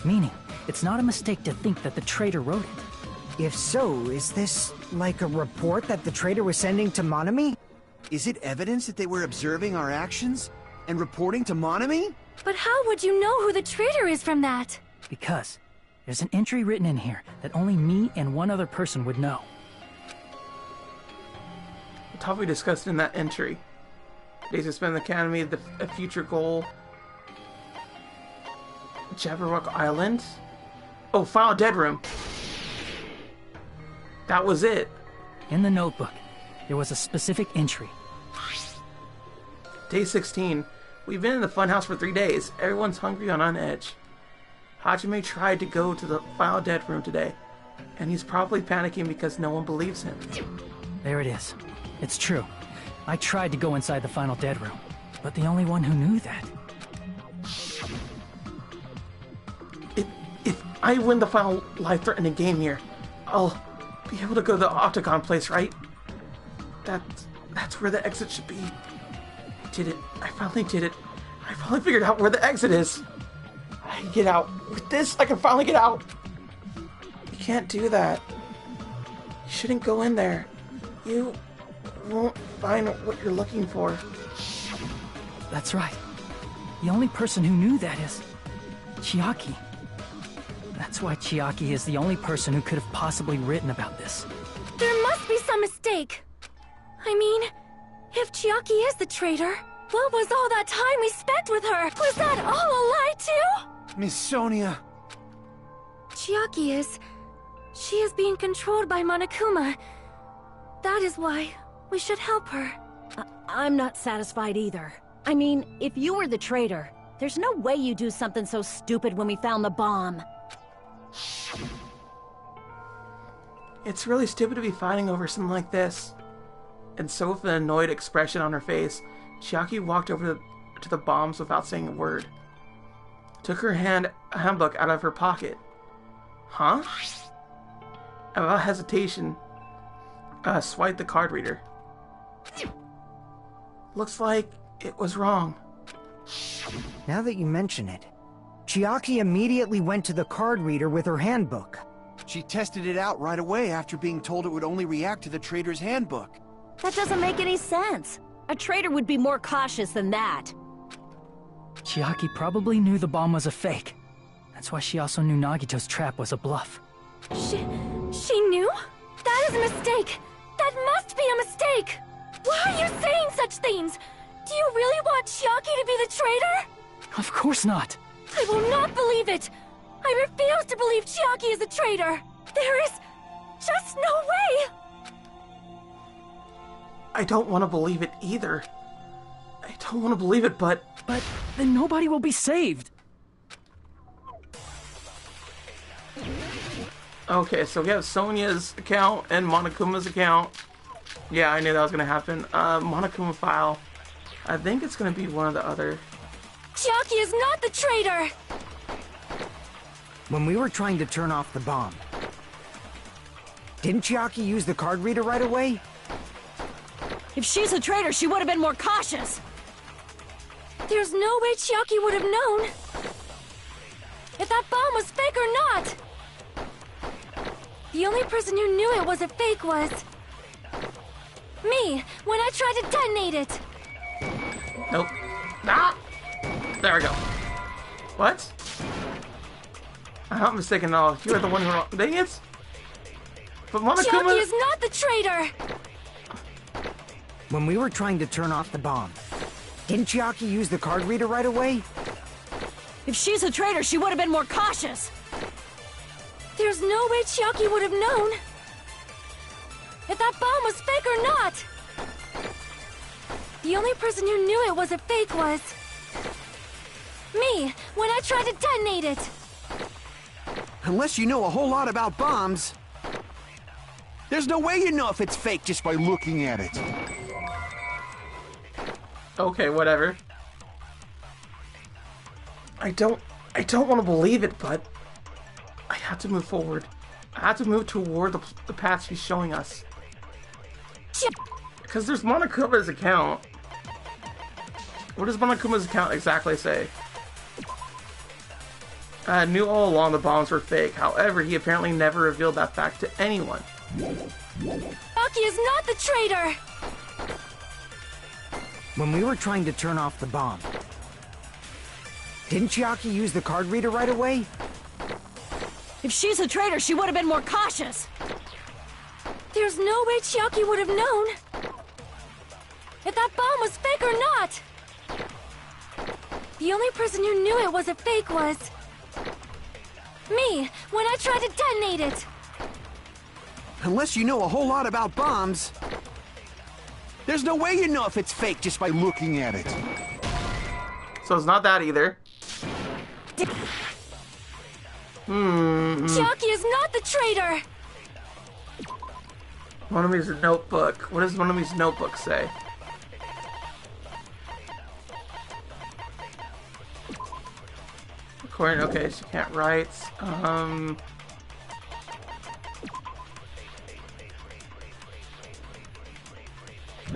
Meaning, it's not a mistake to think that the traitor wrote it. If so, is this like a report that the traitor was sending to Monami? Is it evidence that they were observing our actions and reporting to Monami? But how would you know who the traitor is from that? Because there's an entry written in here that only me and one other person would know. The topic we discussed in that entry. Days to spend in the academy, a future goal. Jabberwock Island? Oh, Final Dead Room. That was it. In the notebook, there was a specific entry. Day 16. We've been in the funhouse for 3 days. Everyone's hungry and on edge. Hajime tried to go to the Final Dead Room today, and he's probably panicking because no one believes him. There it is. It's true. I tried to go inside the Final Dead Room, but the only one who knew that. If I win the final life-threatening game here, I'll be able to go to the Octagon place, right? That's where the exit should be. I did it. I finally did it. I finally figured out where the exit is. I can get out. With this, I can finally get out. You can't do that. You shouldn't go in there. You won't find what you're looking for. That's right. The only person who knew that is Chiaki. That's why Chiaki is the only person who could have possibly written about this. There must be some mistake. I mean, if Chiaki is the traitor, what was all that time we spent with her? Was that all a lie too? Miss Sonia. Chiaki is... She is being controlled by Monokuma. That is why we should help her. I'm not satisfied either. I mean, if you were the traitor, there's no way you'd do something so stupid when we found the bomb. It's really stupid to be fighting over something like this. And so with an annoyed expression on her face, Chiaki walked over to the bombs without saying a word. Took her handbook out of her pocket. Huh? And without hesitation, swiped the card reader. Looks like it was wrong. Now that you mention it, Chiaki immediately went to the card reader with her handbook. She tested it out right away after being told it would only react to the traitor's handbook. That doesn't make any sense. A traitor would be more cautious than that. Chiaki probably knew the bomb was a fake. That's why she also knew Nagito's trap was a bluff. She knew? That is a mistake! That must be a mistake! Why are you saying such things? Do you really want Chiaki to be the traitor? Of course not. I will not believe it! I refuse to believe Chiaki is a traitor! There is just no way! I don't want to believe it either. I don't want to believe it, but then nobody will be saved. Okay, so we have Sonia's account and Monokuma's account. Yeah, I knew that was gonna happen. Monokuma file. I think it's gonna be one of the other. Chiaki is not the traitor! When we were trying to turn off the bomb, didn't Chiaki use the card reader right away? If she's a traitor, she would have been more cautious. There's no way Chiaki would have known if that bomb was fake or not. The only person who knew it was a fake was me, when I tried to detonate it. Nope. Ah! There we go. What? I'm not mistaken at all. You are the one who... Dang it! But Monokuma... Chiaki is not the traitor! When we were trying to turn off the bomb, didn't Chiaki use the card reader right away? If she's a traitor, she would have been more cautious. There's no way Chiaki would have known if that bomb was fake or not. The only person who knew it was a fake was me, when I tried to detonate it. Unless you know a whole lot about bombs, there's no way you know if it's fake just by looking at it. Okay, whatever. I don't want to believe it, but I have to move forward. I have to move toward the path she's showing us. Because there's Monokuma's account. What does Monokuma's account exactly say? I knew all along the bombs were fake. However, he apparently never revealed that fact to anyone. Chiaki is not the traitor! When we were trying to turn off the bomb, didn't Chiaki use the card reader right away? If she's a traitor, she would have been more cautious. There's no way Chiaki would have known if that bomb was fake or not. The only person who knew it was a fake was me, when I tried to detonate it. Unless you know a whole lot about bombs, there's no way you know if it's fake just by looking at it. So it's not that either. Chiaki is not the traitor! Monomi's notebook. What does Monomi's notebook say? According, okay, she can't write.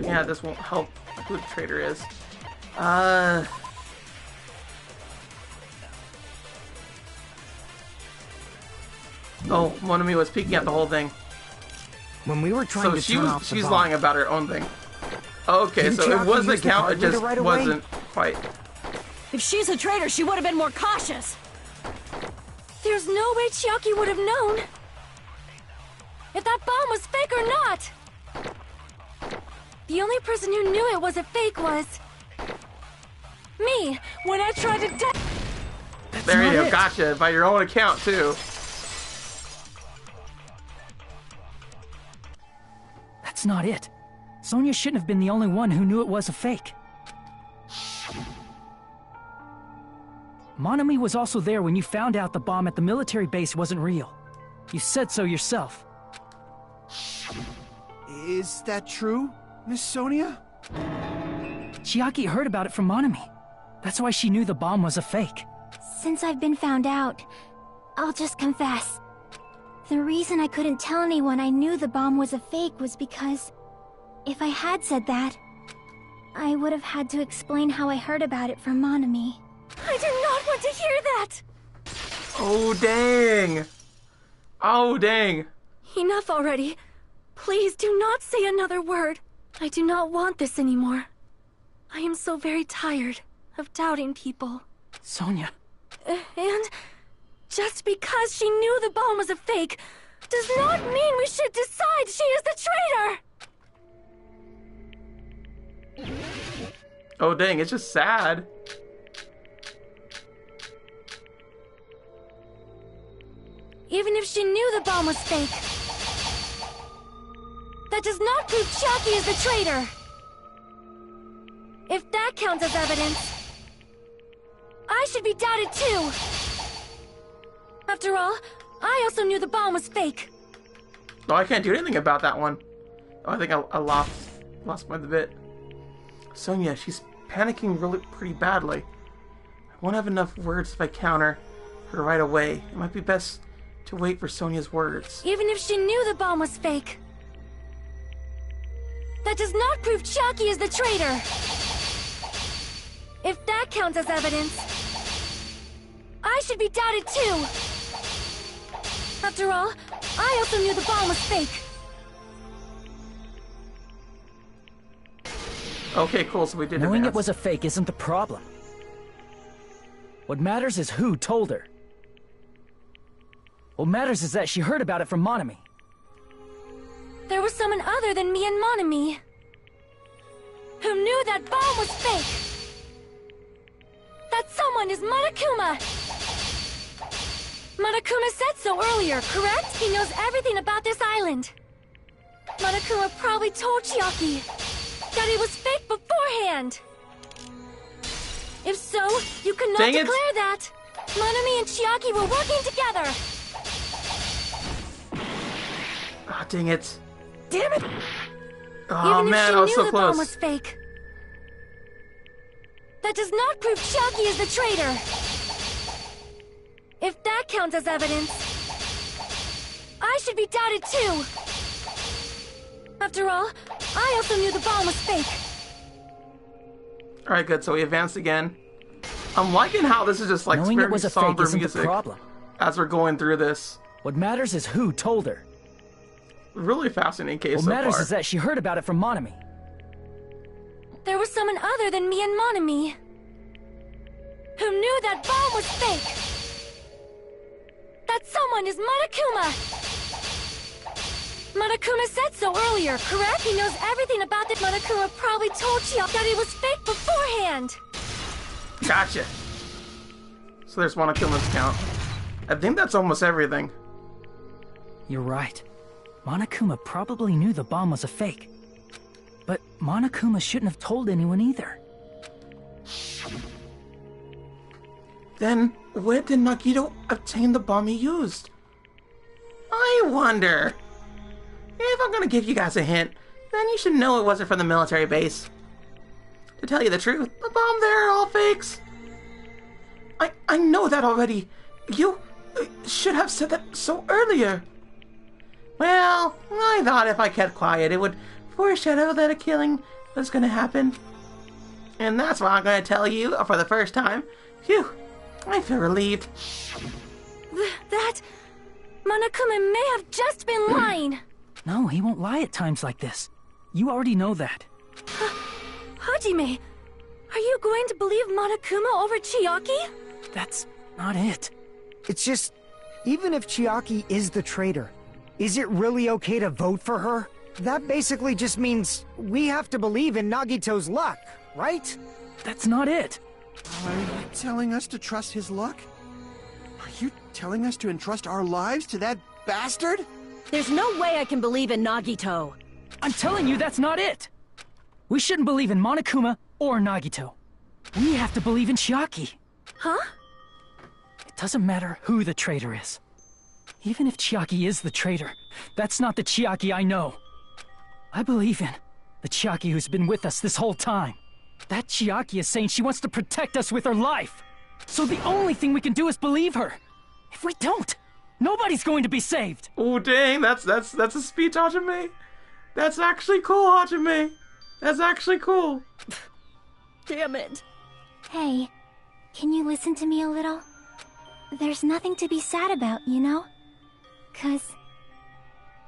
Yeah, this won't help who the traitor is. Oh, Monomi was peeking at the whole thing. When we were trying to turn off the she's bomb, lying about her own thing. Okay, didn't so Chiaki it was the use the count, card it just reader right away? wasn't quite. If she's a traitor, she would have been more cautious. There's no way Chiaki would have known if that bomb was fake or not. The only person who knew it was a fake was me, when I tried to There you not go, it. gotcha, by your own account too. That's not it. Sonia shouldn't have been the only one who knew it was a fake. Monomi was also there when you found out the bomb at the military base wasn't real. You said so yourself. Is that true, Miss Sonia? Chiaki heard about it from Monomi. That's why she knew the bomb was a fake. Since I've been found out, I'll just confess. The reason I couldn't tell anyone I knew the bomb was a fake was because if I had said that, I would have had to explain how I heard about it from Monomi. I did not want to hear that! Oh, dang. Oh, dang. Enough already. Please do not say another word. I do not want this anymore. I am so very tired of doubting people. Sonia. And just because she knew the bomb was a fake does not mean we should decide she is the traitor! Oh dang, it's just sad. Even if she knew the bomb was fake, that does not prove Chiaki is the traitor! If that counts as evidence, I should be doubted too! After all, I also knew the bomb was fake. Oh, I can't do anything about that one. Oh, I think I lost my bit. Sonia, she's panicking really pretty badly. I won't have enough words if I counter her right away. It might be best to wait for Sonia's words. Even if she knew the bomb was fake, that does not prove Chiaki is the traitor! If that counts as evidence, I should be doubted too! After all, I also knew the bomb was fake. Okay, cool, so we did Knowing advance. it was a fake isn't the problem. What matters is who told her. What matters is that she heard about it from Monami. There was someone other than me and Monami who knew that bomb was fake. That someone is Monokuma. Monokuma said so earlier, correct? He knows everything about this island. Monokuma probably told Chiaki that it was fake beforehand. If so, you cannot Dang it. declare that. Monami and Chiaki were working together. Ah, dang it. Damn it! Oh Even man, if I was she so knew the bomb close. was fake, that does not prove Chiaki is the traitor. If that counts as evidence, I should be doubted too. After all, I also knew the bomb was fake. Alright, good, so we advanced again. I'm liking how this is just like Knowing very it was a fake somber isn't the music problem. as we're going through this. What matters is who told her. Really fascinating case What so matters far. is that she heard about it from Monami. There was someone other than me and Monami who knew that bomb was fake. That someone is Monokuma. Monokuma said so earlier, correct? He knows everything about it. Monokuma probably told Chiaki that it was fake beforehand. Gotcha. So there's Monokuma's count. I think that's almost everything. You're right. Monokuma probably knew the bomb was a fake. But Monokuma shouldn't have told anyone either. Then, where did Nagito obtain the bomb he used? I wonder. If I'm gonna give you guys a hint, then you should know it wasn't from the military base. To tell you the truth, the bomb there are all fakes. I know that already. You should have said that so earlier. Well, I thought if I kept quiet, it would foreshadow that a killing was gonna happen. And that's why I'm gonna tell you for the first time. Phew, I feel relieved. That... Monokuma may have just been lying. No, he won't lie at times like this. You already know that. Hajime, are you going to believe Monokuma over Chiaki? That's not it. It's just, even if Chiaki is the traitor, is it really okay to vote for her? That basically just means we have to believe in Nagito's luck, right? That's not it. Are you telling us to trust his luck? Are you telling us to entrust our lives to that bastard? There's no way I can believe in Nagito. I'm telling you that's not it. We shouldn't believe in Monokuma or Nagito. We have to believe in Chiaki. Huh? It doesn't matter who the traitor is. Even if Chiaki is the traitor, that's not the Chiaki I know. I believe in the Chiaki who's been with us this whole time. That Chiaki is saying she wants to protect us with her life. So the only thing we can do is believe her. If we don't, nobody's going to be saved. Oh dang, that's a speech, Hajime. That's actually cool, Hajime. That's actually cool. Damn it. Hey, can you listen to me a little? There's nothing to be sad about, you know? 'Cause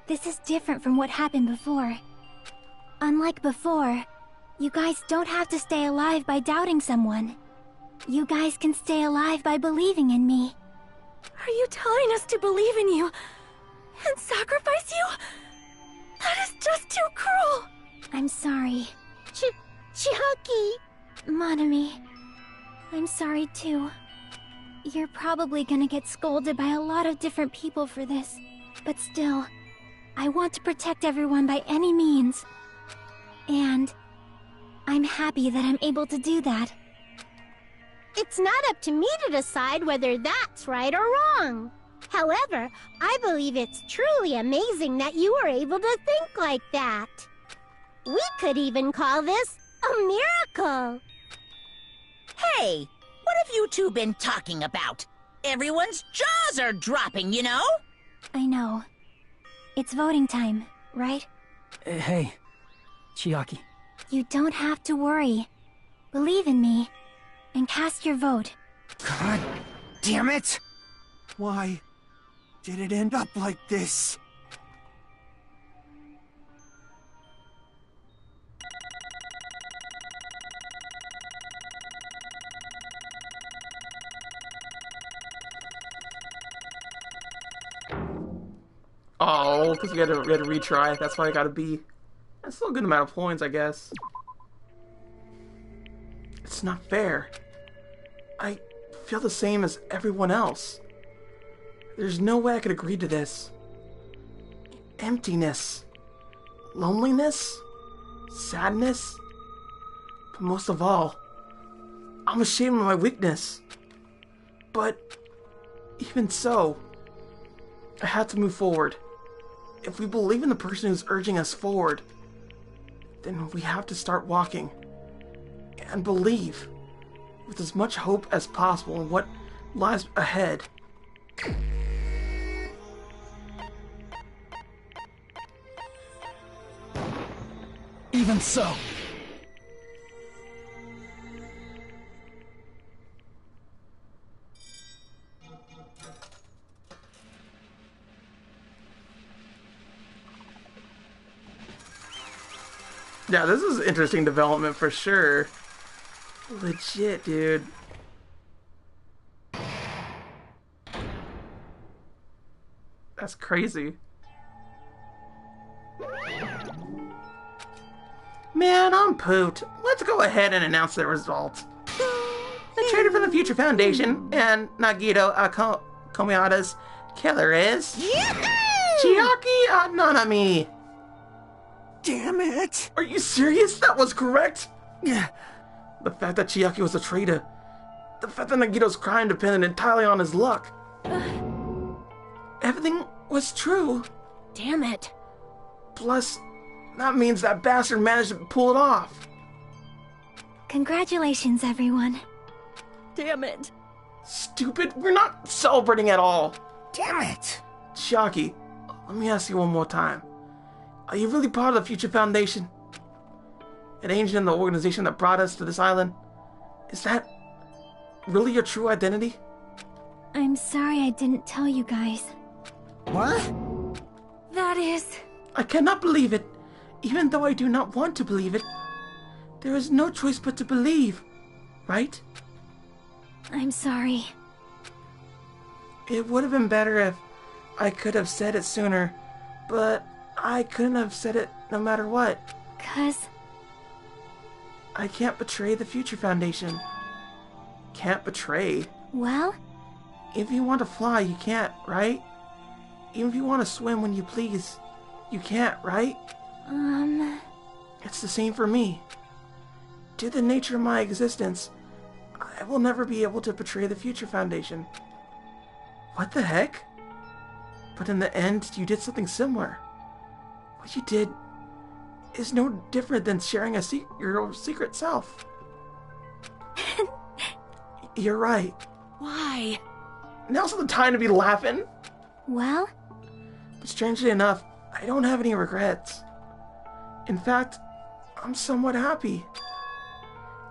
this is different from what happened before. Unlike before, You guys don't have to stay alive by doubting someone. You guys can stay alive by believing in me. Are you telling us to believe in you and sacrifice you? That is just too cruel. I'm sorry. Chiaki! Monami, I'm sorry too. You're probably gonna get scolded by a lot of different people for this, but still, I want to protect everyone by any means. And I'm happy that I'm able to do that. It's not up to me to decide whether that's right or wrong. However, I believe it's truly amazing that you were able to think like that. We could even call this a miracle. Hey, what have you two been talking about? Everyone's jaws are dropping, you know? I know. It's voting time, right? Hey, Chiaki. You don't have to worry. Believe in me, and cast your vote. God damn it! Why did it end up like this? Oh, because we had to retry. That's why I gotta be. That's still a good amount of points, I guess. It's not fair. I feel the same as everyone else. There's no way I could agree to this. Emptiness. Loneliness. Sadness. But most of all, I'm ashamed of my weakness. But even so, I had to move forward. If we believe in the person who's urging us forward, then we have to start walking. And believe, with as much hope as possible in what lies ahead. Even so. Yeah, this is interesting development for sure. Legit, dude. That's crazy. Man, I'm pooped. Let's go ahead and announce the results. The traitor from the Future Foundation and Nagito Komiata's killer is... Chiaki Nanami. Damn it! Are you serious? That was correct? Yeah. The fact that Chiaki was a traitor. The fact that Nagito's crime depended entirely on his luck. Everything was true. Damn it. Plus, that means that bastard managed to pull it off. Congratulations, everyone. Damn it. Stupid, we're not celebrating at all. Damn it! Chiaki, let me ask you one more time. Are you really part of the Future Foundation? An agent in the organization that brought us to this island? Is that really your true identity? I'm sorry I didn't tell you guys. What? That is... I cannot believe it. Even though I do not want to believe it, there is no choice but to believe, right? I'm sorry. It would have been better if I could have said it sooner, but I couldn't have said it no matter what. 'Cause... I can't betray the Future Foundation. Can't betray? Well? If you want to fly, you can't, right? Even if you want to swim when you please, you can't, right? It's the same for me. Due to the nature of my existence, I will never be able to betray the Future Foundation. What the heck? But in the end, you did something similar. What you did is no different than sharing your secret self. You're right. Why? Now's not the time to be laughing. Well? But strangely enough, I don't have any regrets. In fact, I'm somewhat happy.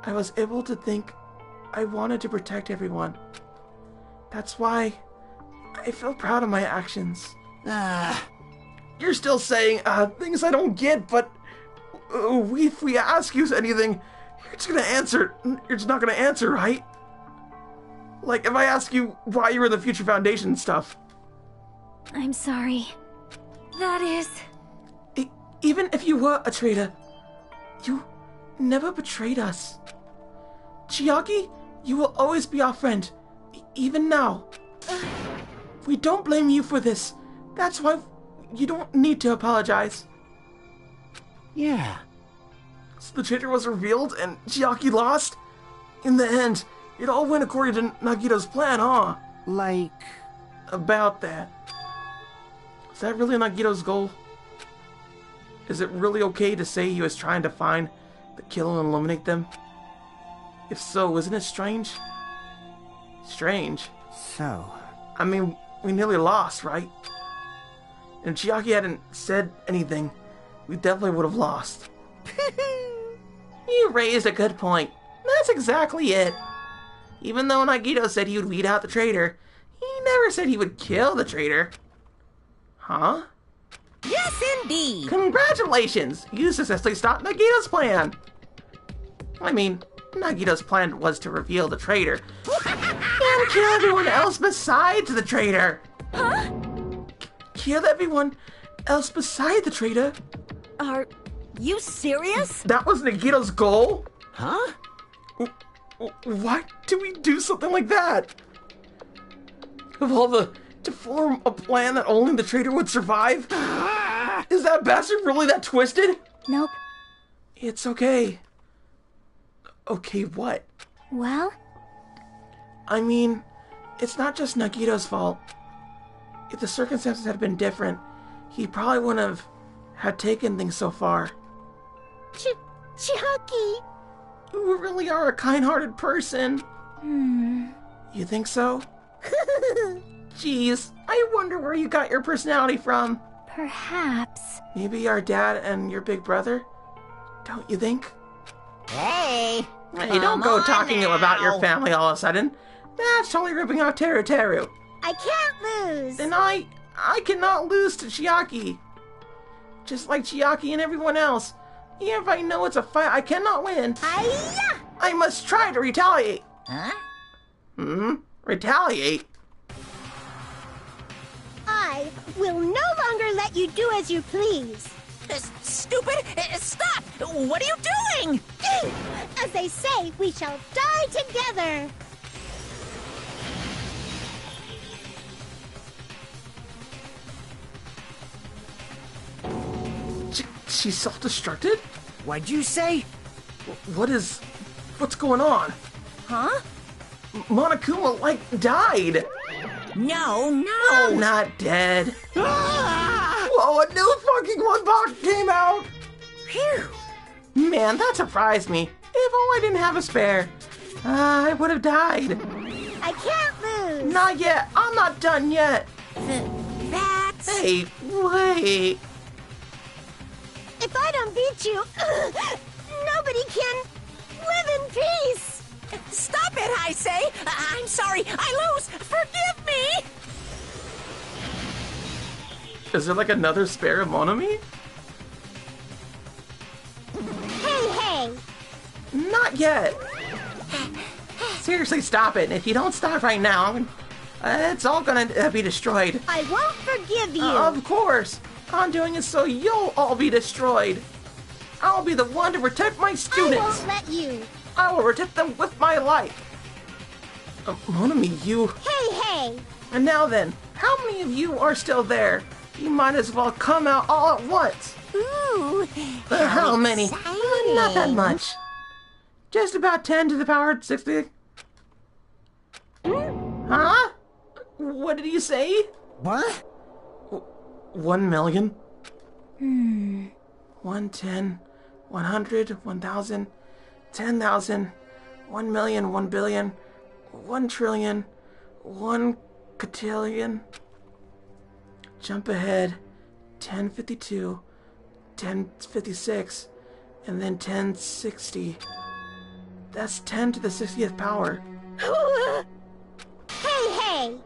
I was able to think I wanted to protect everyone. That's why I feel proud of my actions. You're still saying things I don't get, but if we ask you anything, you're just gonna answer. You're just not gonna answer, right? Like, if I ask you why you were in the Future Foundation stuff. I'm sorry. That is... Even if you were a traitor, you never betrayed us. Chiaki, you will always be our friend, even now. We don't blame you for this. That's why you don't need to apologize. Yeah. So the traitor was revealed and Chiaki lost? In the end, it all went according to Nagito's plan, huh? Like... About that. Is that really Nagito's goal? Is it really okay to say he was trying to find the killer and eliminate them? If so, isn't it strange? Strange. So... I mean, we nearly lost, right? And if Chiaki hadn't said anything, we definitely would have lost. You raised a good point. That's exactly it. Even though Nagito said he would weed out the traitor, he never said he would kill the traitor. Huh? Yes, indeed. Congratulations! You successfully stopped Nagito's plan. I mean, Nagito's plan was to reveal the traitor and kill everyone else besides the traitor. Huh? Kill everyone else beside the traitor? Are you serious? That was Nagito's goal? Huh? Why do we do something like that? Of all to form a plan that only the traitor would survive? Is that bastard really that twisted? Nope. It's okay. Okay, what? Well? I mean, it's not just Nagito's fault. If the circumstances had been different, he probably wouldn't have had taken things so far. Chiaki! You really are a kind-hearted person. You think so? Jeez, I wonder where you got your personality from. Perhaps. Maybe our dad and your big brother? Don't you think? Hey. Hey, don't go talking about your family all of a sudden. That's totally ripping off Teru Teru. I can't lose! Then I cannot lose to Chiaki. Just like Chiaki and everyone else. Even if I know it's a fight, I cannot win. Hi-ya! I must try to retaliate. Huh? Retaliate? I will no longer let you do as you please. Stupid! Stop! What are you doing? As they say, we shall die together. She's self-destructed? What'd you say? What's going on? Huh? Monokuma, died. No. Not dead. Whoa, a new fucking one box came out. Phew. Man, that surprised me. If only I didn't have a spare, I would have died. I can't lose. Not yet. I'm not done yet. That's... Hey, wait. If I don't beat you, nobody can live in peace. Stop it, I say! I'm sorry, I lose! Forgive me! Is there another spare of Monami? Hey! Not yet. Seriously, stop it. If you don't stop right now, it's all gonna be destroyed. I won't forgive you. Of course. I'm doing it so you'll all be destroyed. I'll be the one to protect my students. I won't let you. I will protect them with my life. Monami, you... Hey! And now then, how many of you are still there? You might as well come out all at once. Ooh, How many? exciting. Not that much. Just about 10 to the power of 60. Huh? What did you say? What? 1 million? 110, 100, 1,000, 10,000, 1 million, 1 billion, 1 trillion, 1 cotillion. Jump ahead. 1052, 1056, and then 1060. That's 10 to the 60th power. Hey!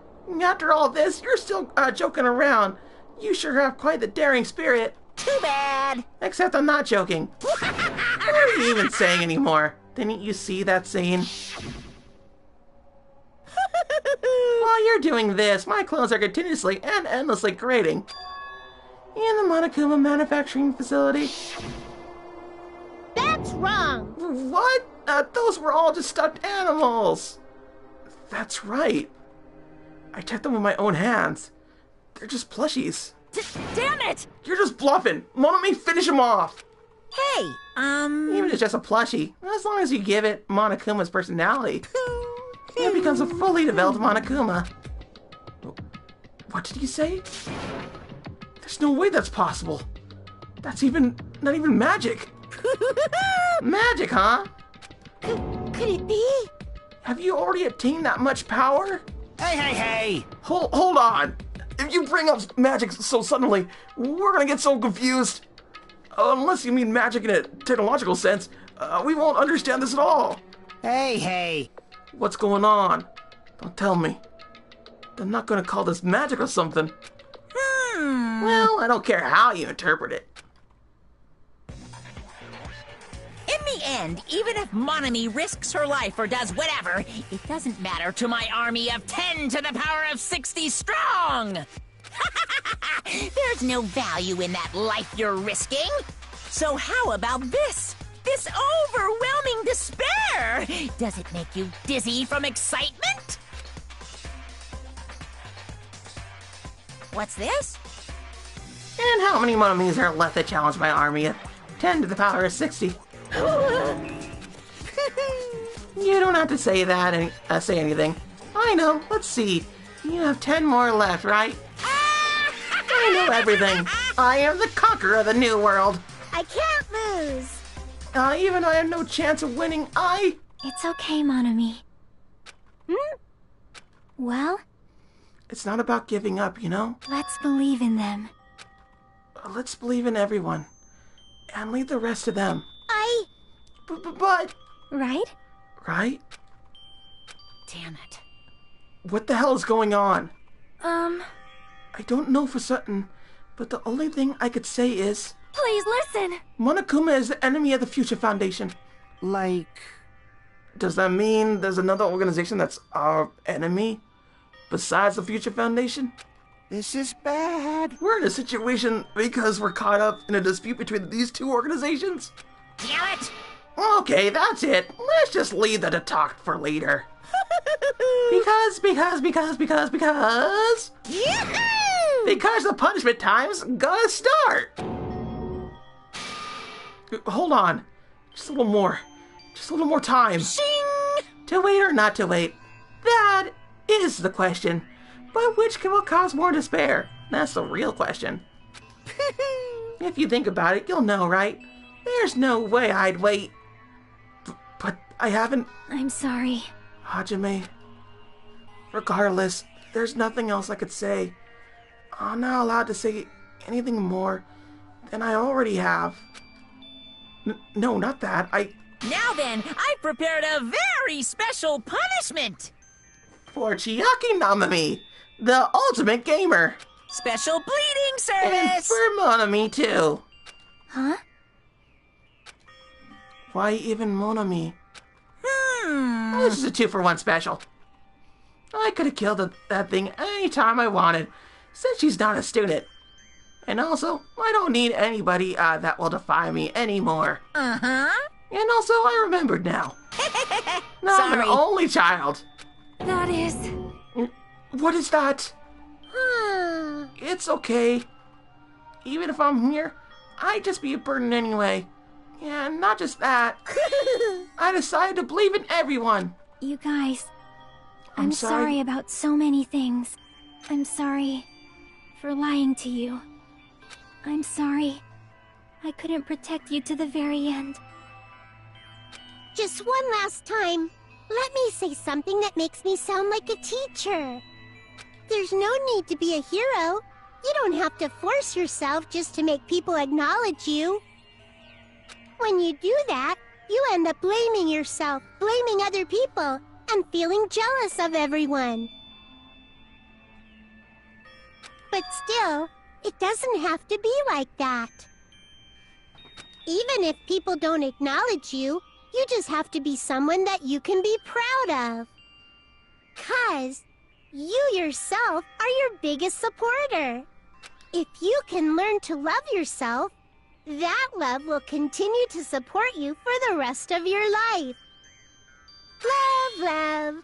After all this, you're still joking around. You sure have quite the daring spirit. Too bad. Except I'm not joking. What are you even saying anymore? Didn't you see that scene? While you're doing this, my clones are continuously and endlessly grading. In the Monokuma manufacturing facility. That's wrong. What? Those were all just stuffed animals. That's right. I checked them with my own hands. They're just plushies. Damn it! You're just bluffing. Monomi, finish him off. Hey, Even if it's just a plushie, as long as you give it Monokuma's personality, it becomes a fully developed Monokuma. What did you say? There's no way that's possible. That's not even magic. Magic, huh? Could it be? Have you already attained that much power? Hey! Hold on. If you bring up magic so suddenly, we're gonna get so confused. Unless you mean magic in a technological sense, we won't understand this at all. Hey! What's going on? Don't tell me. They're not gonna call this magic or something. Well, I don't care how you interpret it. in the end, even if Monomi risks her life or does whatever, it doesn't matter to my army of 10 to the power of 60 strong! There's no value in that life you're risking. So how about this? This overwhelming despair! Does it make you dizzy from excitement? What's this? And how many Monomis are left to challenge my army of 10 to the power of 60? You don't have to say that and say anything. I know. Let's see. You have 10 more left, right? I know everything. I am the conqueror of the new world. I can't lose. Even though I have no chance of winning, It's okay, Monomi. Well, It's not about giving up, you know? let's believe in them. Let's believe in everyone. And leave the rest to them. But... Right? Right? Damn it. What the hell is going on? I I don't know for certain, but the only thing I could say is... Please listen. Monokuma is the enemy of the Future Foundation. Like... Does that mean there's another organization that's our enemy? Besides the Future Foundation? This is bad. We're in a situation because we're caught up in a dispute between these two organizations? Damn it! Okay, that's it. Let's just leave that to talk for later. Because... Yahoo! Because the punishment time's gonna start! Hold on. Just a little more. Just a little more time. Shing! To wait or not to wait? That is the question. But which will cause more despair? That's the real question. If you think about it, you'll know, right? There's no way I'd wait. But I haven't... I'm sorry. Hajime. Regardless, there's nothing else I could say. I'm not allowed to say anything more than I already have. No, not that. Now then, I've prepared a very special punishment! For Chiaki Namami, the ultimate gamer. Special bleeding And service! for Monomi, too. Huh? Why even Monomi? Hmm. This is a 2-for-1 special. I could have killed that thing anytime I wanted, since she's not a student. And also, I don't need anybody that will defy me anymore. Uh-huh. And also, I remembered now. Now I'm an Sorry. only child. That is... What is that? It's okay. Even if I'm here, I'd just be a burden anyway. Yeah, not just that. I decided to believe in everyone. You guys, I'm I'm sorry. sorry about so many things. I'm sorry for lying to you. I'm sorry I couldn't protect you to the very end. Just one last time, let me say something that makes me sound like a teacher. There's no need to be a hero. You don't have to force yourself just to make people acknowledge you. When you do that, you end up blaming yourself, blaming other people, and feeling jealous of everyone. But still, it doesn't have to be like that. Even if people don't acknowledge you, you just have to be someone that you can be proud of. 'Cause you yourself are your biggest supporter. If you can learn to love yourself, that love will continue to support you for the rest of your life. Love, love.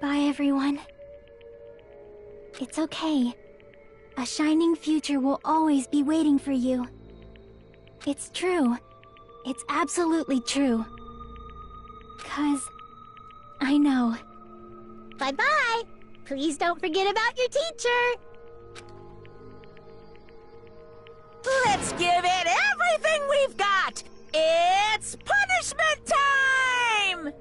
Bye, everyone. It's okay. A shining future will always be waiting for you. It's true. It's absolutely true. 'Cause I know. Bye-bye. Please don't forget about your teacher. Let's give it everything we've got! It's punishment time!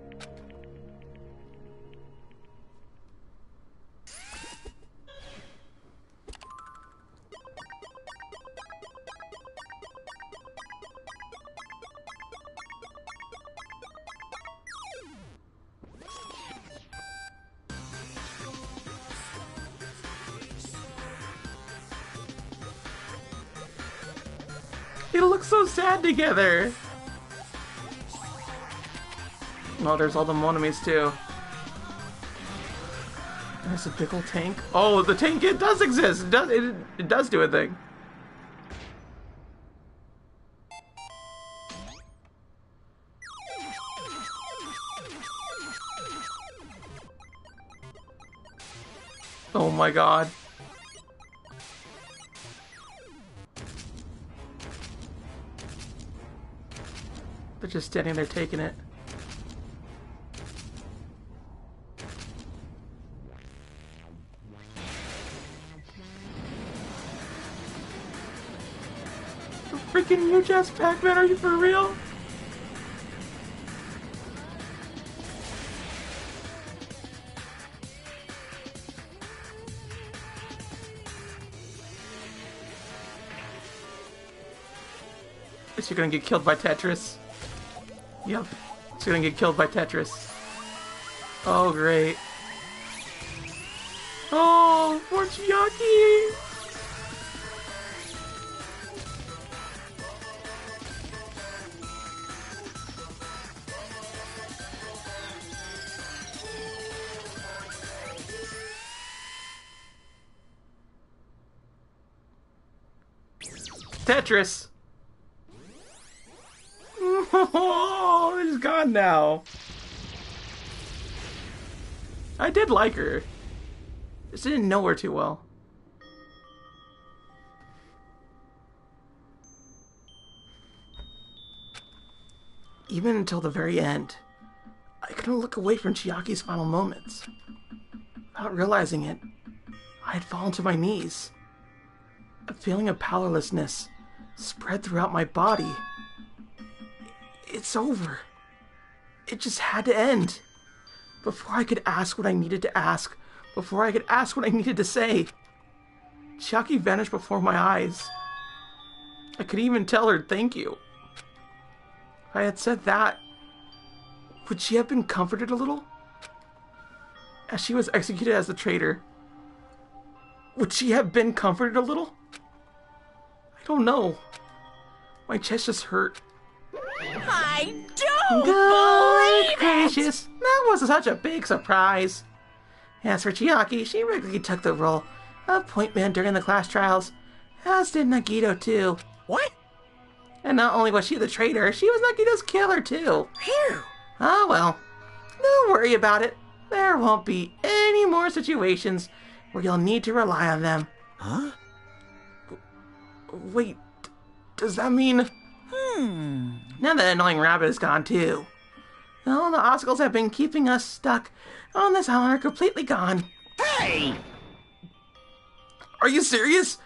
They look so sad together. Oh, there's all the Monomies too. There's a big old tank. Oh, the tank, it does exist. It does do a thing. Oh my god. They're just standing there taking it. Freaking huge ass Pac-Man, are you for real? Is she gonna get killed by Tetris? Yep, she's gonna get killed by Tetris. Oh, great. Oh, poor Chiaki! Tetris! Oh, it's gone now. I did like her. Just didn't know her too well. Even until the very end, I couldn't look away from Chiaki's final moments. Without realizing it, I had fallen to my knees. A feeling of powerlessness spread throughout my body. It's over. It just had to end. Before I could ask what I needed to ask. Before I could ask what I needed to say. Chiaki vanished before my eyes. I could even tell her thank you. If I had said that, would she have been comforted a little? As she was executed as the traitor, would she have been comforted a little? I don't know. My chest just hurt. I don't believe gracious. That wasn't such a big surprise. As for Chiaki, she regularly took the role of point man during the class trials, as did Nagito too. What? And not only was she the traitor, she was Nagito's killer too. Phew. Oh well. Don't worry about it. There won't be any more situations where you'll need to rely on them. Huh? Wait, does that mean... Now that annoying rabbit is gone too. All the obstacles have been keeping us stuck on this island are completely gone. Hey! Are you serious?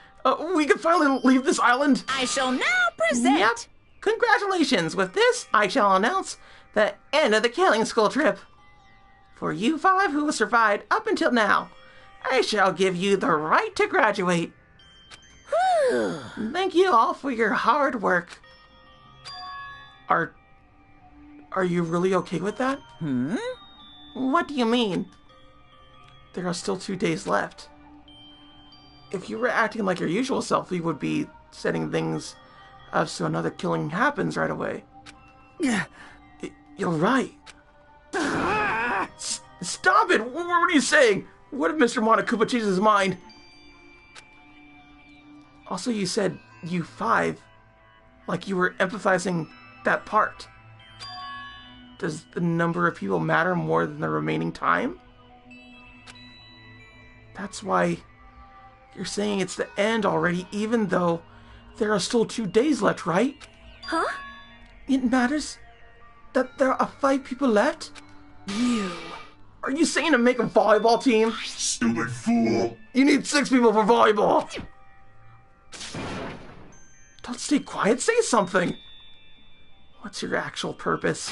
We can finally leave this island? I shall now present... Yep. Congratulations. With this, I shall announce the end of the Killing School trip. For you 5 who have survived up until now, I shall give you the right to graduate. Thank you all for your hard work. Are you really okay with that? What do you mean? There are still 2 days left. if you were acting like your usual self, you would be setting things up so another killing happens right away. Yeah. You're right. Stop it! What are you saying? What if Mr. Monokuma changes his mind? Also, you said you 5, like you were emphasizing that part. Does the number of people matter more than the remaining time? That's why you're saying it's the end already, even though there are still 2 days left, right? Huh? It matters that there are 5 people left? You. Are you saying to make a volleyball team? Stupid fool! You need 6 people for volleyball! Don't stay quiet, say something! What's your actual purpose?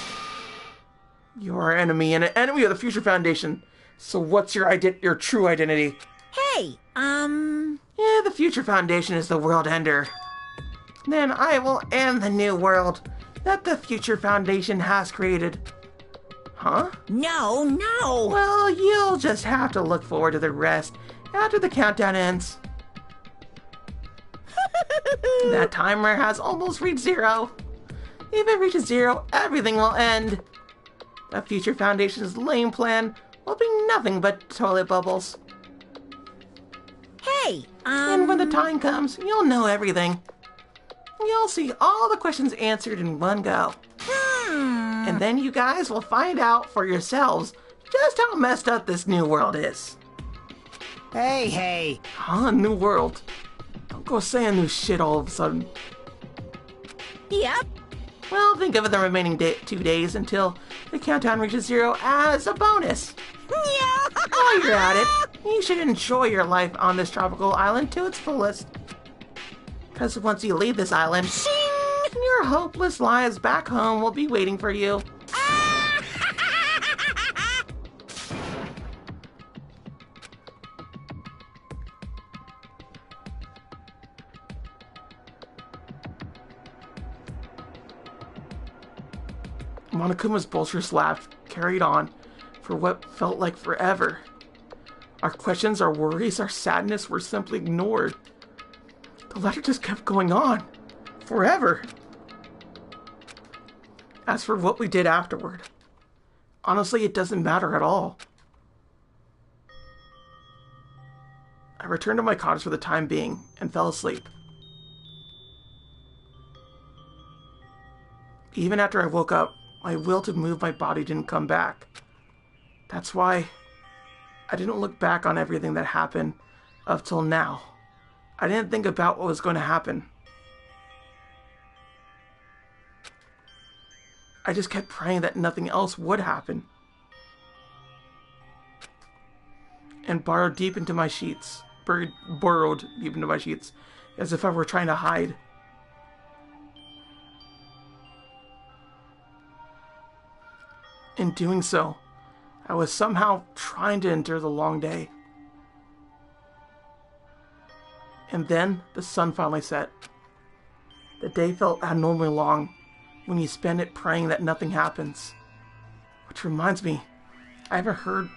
You're our enemy and an enemy of the Future Foundation. So what's your true identity? Hey, Yeah, the Future Foundation is the world ender. Then I will end the new world that the Future Foundation has created. Huh? no. Well, you'll just have to look forward to the rest after the countdown ends. That timer has almost reached 0. If it reaches 0, everything will end. The Future Foundation's lame plan will be nothing but toilet bubbles. Hey, And when the time comes, you'll know everything. You'll see all the questions answered in one go. And then you guys will find out for yourselves just how messed up this new world is. Hey. Huh? New world? Don't go saying new shit all of a sudden. Yep. Well, think of the remaining 2 days until the countdown reaches 0 as a bonus. While you're at it, you should enjoy your life on this tropical island to its fullest. Because once you leave this island, your hopeless lives back home will be waiting for you. Monokuma's boisterous laugh carried on for what felt like forever. Our questions, our worries, our sadness were simply ignored. The letter just kept going on. Forever. As for what we did afterward, honestly, it doesn't matter at all. I returned to my cottage for the time being and fell asleep. Even after I woke up, my will to move my body didn't come back. That's why I didn't look back on everything that happened up till now. I didn't think about what was going to happen. I just kept praying that nothing else would happen. And burrowed deep into my sheets, as if I were trying to hide. In doing so, I was somehow trying to endure the long day. And then the sun finally set. The day felt abnormally long when you spend it praying that nothing happens. Which reminds me, I haven't heard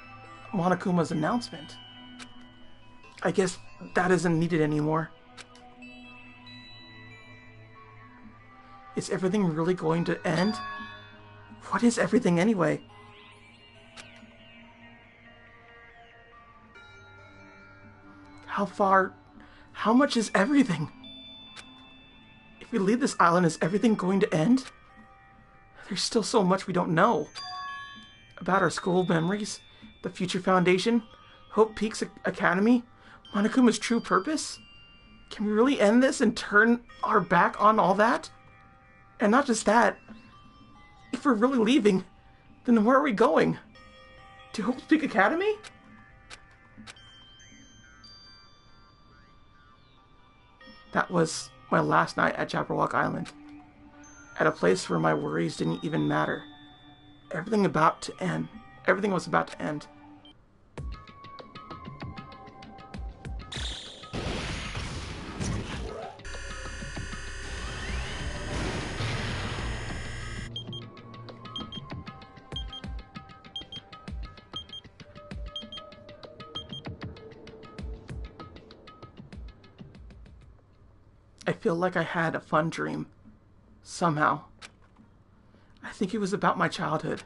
Monokuma's announcement. I guess that isn't needed anymore. Is everything really going to end? What is everything anyway? How much is everything? If we leave this island, is everything going to end? There's still so much we don't know. About our school memories, the Future Foundation, Hope Peaks Academy, Monokuma's true purpose? Can we really end this and turn our back on all that? And not just that, if we're really leaving, then where are we going? To Hope Peak Academy? That was my last night at Jabberwock Island. At a place where my worries didn't even matter. Everything was about to end. I feel like I had a fun dream. Somehow. I think it was about my childhood.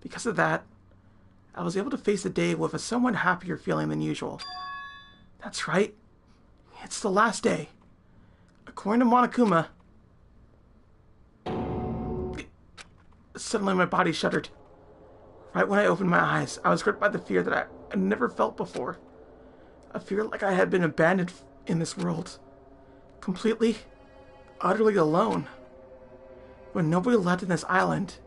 Because of that, I was able to face the day with a somewhat happier feeling than usual. That's right. It's the last day. According to Monokuma. Suddenly my body shuddered. Right when I opened my eyes, I was gripped by the fear that I had never felt before. A fear like I had been abandoned in this world. Completely, utterly alone. When nobody left in this island.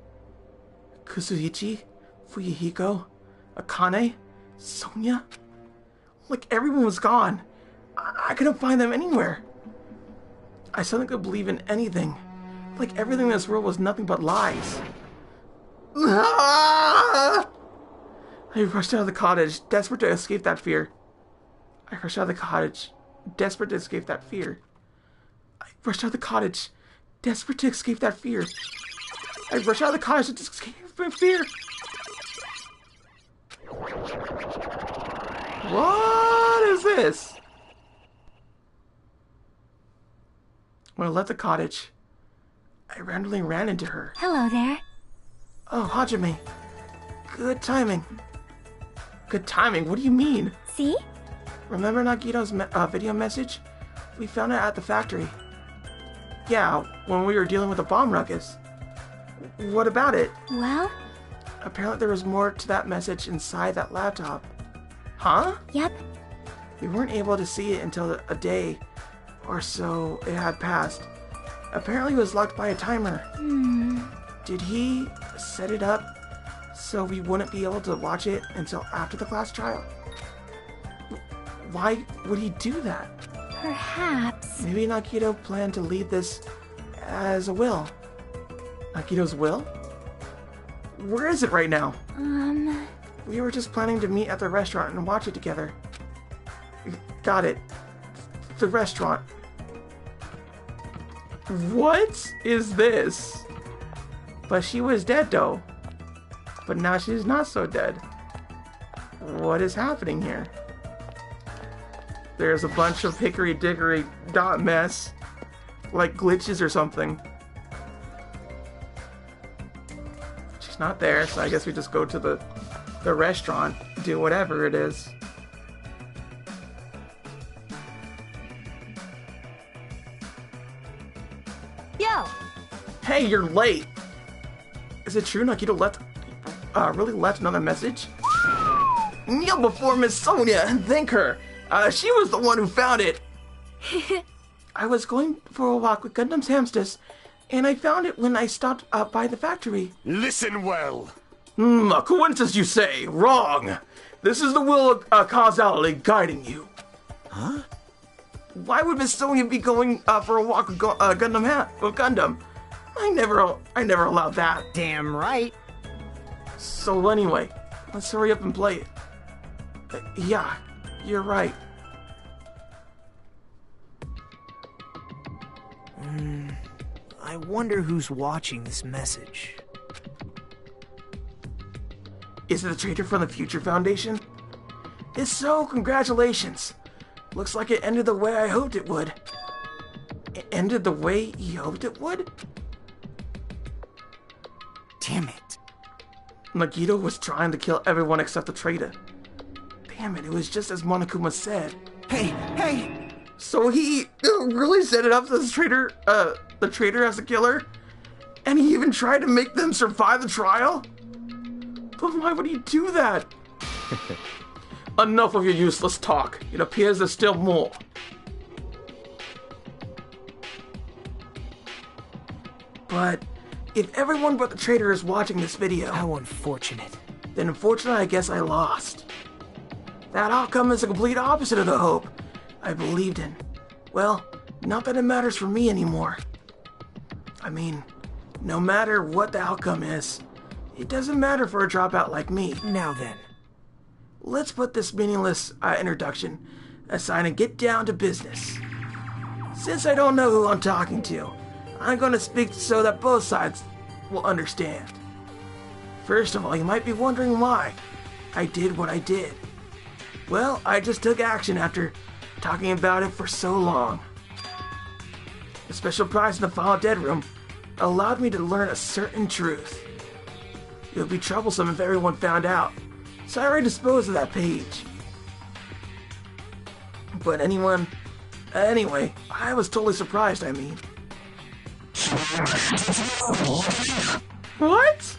Kuzuichi, Fuyuhiko, Akane, Sonia. Like everyone was gone. I couldn't find them anywhere. I suddenly could believe in anything. Like everything in this world was nothing but lies. I rushed out of the cottage, desperate to escape that fear. I rushed out of the cottage, desperate to escape that fear. I rushed out of the cottage, desperate to escape that fear. I rushed out of the cottage to escape that fear. What is this? When I left the cottage, I randomly ran into her. Hello there. Oh, Hajime. Good timing. Good timing? What do you mean? See? Remember Nagito's video message? We found it at the factory. Yeah, when we were dealing with the bomb ruckus. What about it? Well? Apparently there was more to that message inside that laptop. Huh? Yep. We weren't able to see it until a day or so it had passed. Apparently it was locked by a timer. Did he set it up so we wouldn't be able to watch it until after the class trial? Why would he do that? Perhaps. Maybe Nagito planned to leave this as a will. Nagito's will? Where is it right now? We were just planning to meet at the restaurant and watch it together. Got it. The restaurant. What is this? But she was dead though. But now she's not so dead. What is happening here? There's a bunch of hickory-dickory dot mess. Like glitches or something. She's not there, so I guess we just go to the restaurant. Do whatever it is. Yo! Hey, you're late! Is it true Nagito really left another message? Kneel before Miss Sonia and thank her! She was the one who found it! I was going for a walk with Gundam's hamsters, and I found it when I stopped by the factory. Listen well. A coincidence you say. Wrong! This is the will of causality guiding you. Huh? Why would Miss Sonia be going for a walk with Gundam? I never allowed that. Damn right. So anyway, let's hurry up and play it. Yeah, you're right. I wonder who's watching this message. Is it the traitor from the Future Foundation? If so, congratulations. Looks like it ended the way I hoped it would. It ended the way you hoped it would? Damn it. Nagito was trying to kill everyone except the traitor. Damn it was just as Monokuma said. Hey! So he really set it up to the traitor as a killer? And he even tried to make them survive the trial? But why would he do that? Enough of your useless talk. It appears there's still more. But if everyone but the traitor is watching this video, How unfortunate. then unfortunately I guess I lost. That outcome is the complete opposite of the hope I believed in. Well, not that it matters for me anymore. I mean, no matter what the outcome is, it doesn't matter for a dropout like me. Now then. Let's put this meaningless introduction aside and get down to business. Since I don't know who I'm talking to, I'm going to speak so that both sides will understand. First of all, you might be wondering why I did what I did. Well, I just took action after talking about it for so long. The special prize in the Fall Dead room allowed me to learn a certain truth. It would be troublesome if everyone found out, so I already disposed of that page. But anyway, I was totally surprised, I mean. What?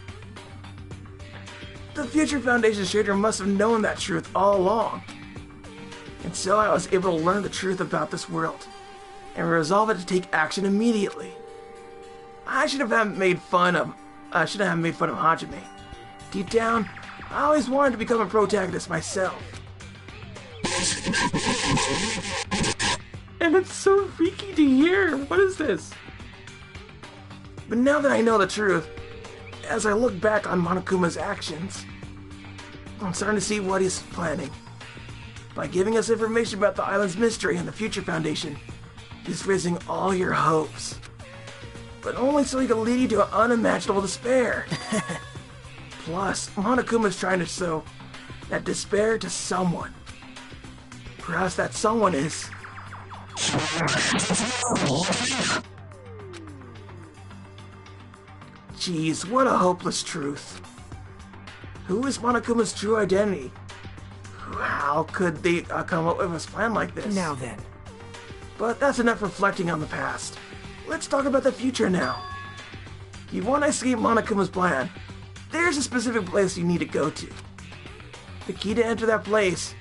The Future Foundation's trader must have known that truth all along. And so I was able to learn the truth about this world, and resolve it to take action immediately. I shouldn't have made fun of Hajime. Deep down, I always wanted to become a protagonist myself. And it's so freaky to hear. What is this? But now that I know the truth, as I look back on Monokuma's actions, I'm starting to see what he's planning. By giving us information about the island's mystery and the Future Foundation, he's raising all your hopes. But only so he can lead you to an unimaginable despair. Plus, Monokuma's trying to sow that despair to someone. Perhaps that someone is... Jeez, what a hopeless truth. Who is Monokuma's true identity? How could they come up with a plan like this? Now then. But that's enough reflecting on the past. Let's talk about the future now. You want to escape Monokuma's plan. There's a specific place you need to go to. The key to enter that place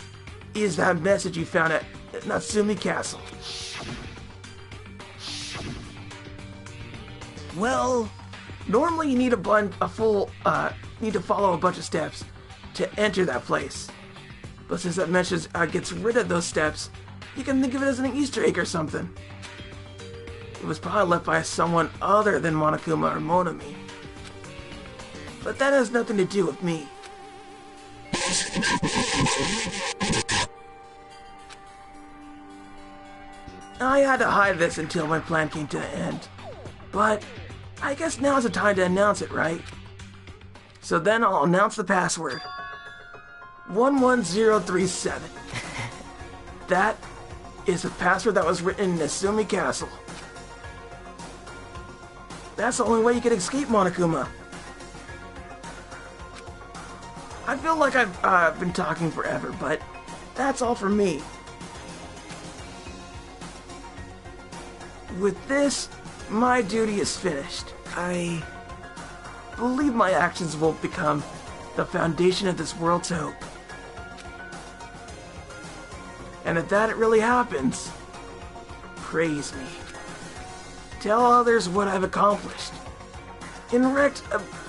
is that message you found at Natsumi Castle. Well, normally you need need to follow a bunch of steps to enter that place. But since that message gets rid of those steps, you can think of it as an Easter egg or something. It was probably left by someone other than Monokuma or Monami. But that has nothing to do with me. I had to hide this until my plan came to an end. But I guess now's the time to announce it, right? So then I'll announce the password. 11037. That is the password that was written in Natsumi Castle. That's the only way you can escape Monokuma. I feel like I've been talking forever, but that's all for me. With this, my duty is finished. I believe my actions will become the foundation of this world's hope. And if that really happens, praise me. Tell others what I've accomplished. Erect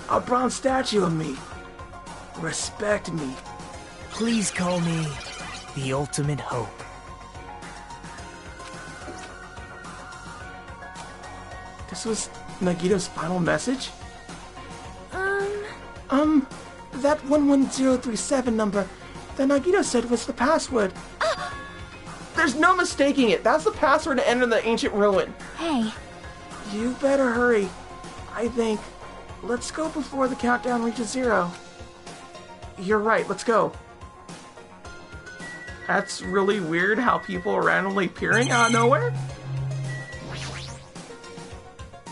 a bronze statue of me. Respect me. Please call me the ultimate hope. This was Nagito's final message? That 11037 number that Nagito said was the password. There's no mistaking it. That's the password to enter the ancient ruin. Hey. You better hurry. I think. Let's go before the countdown reaches 0. You're right, let's go. That's really weird how people are randomly appearing out of nowhere.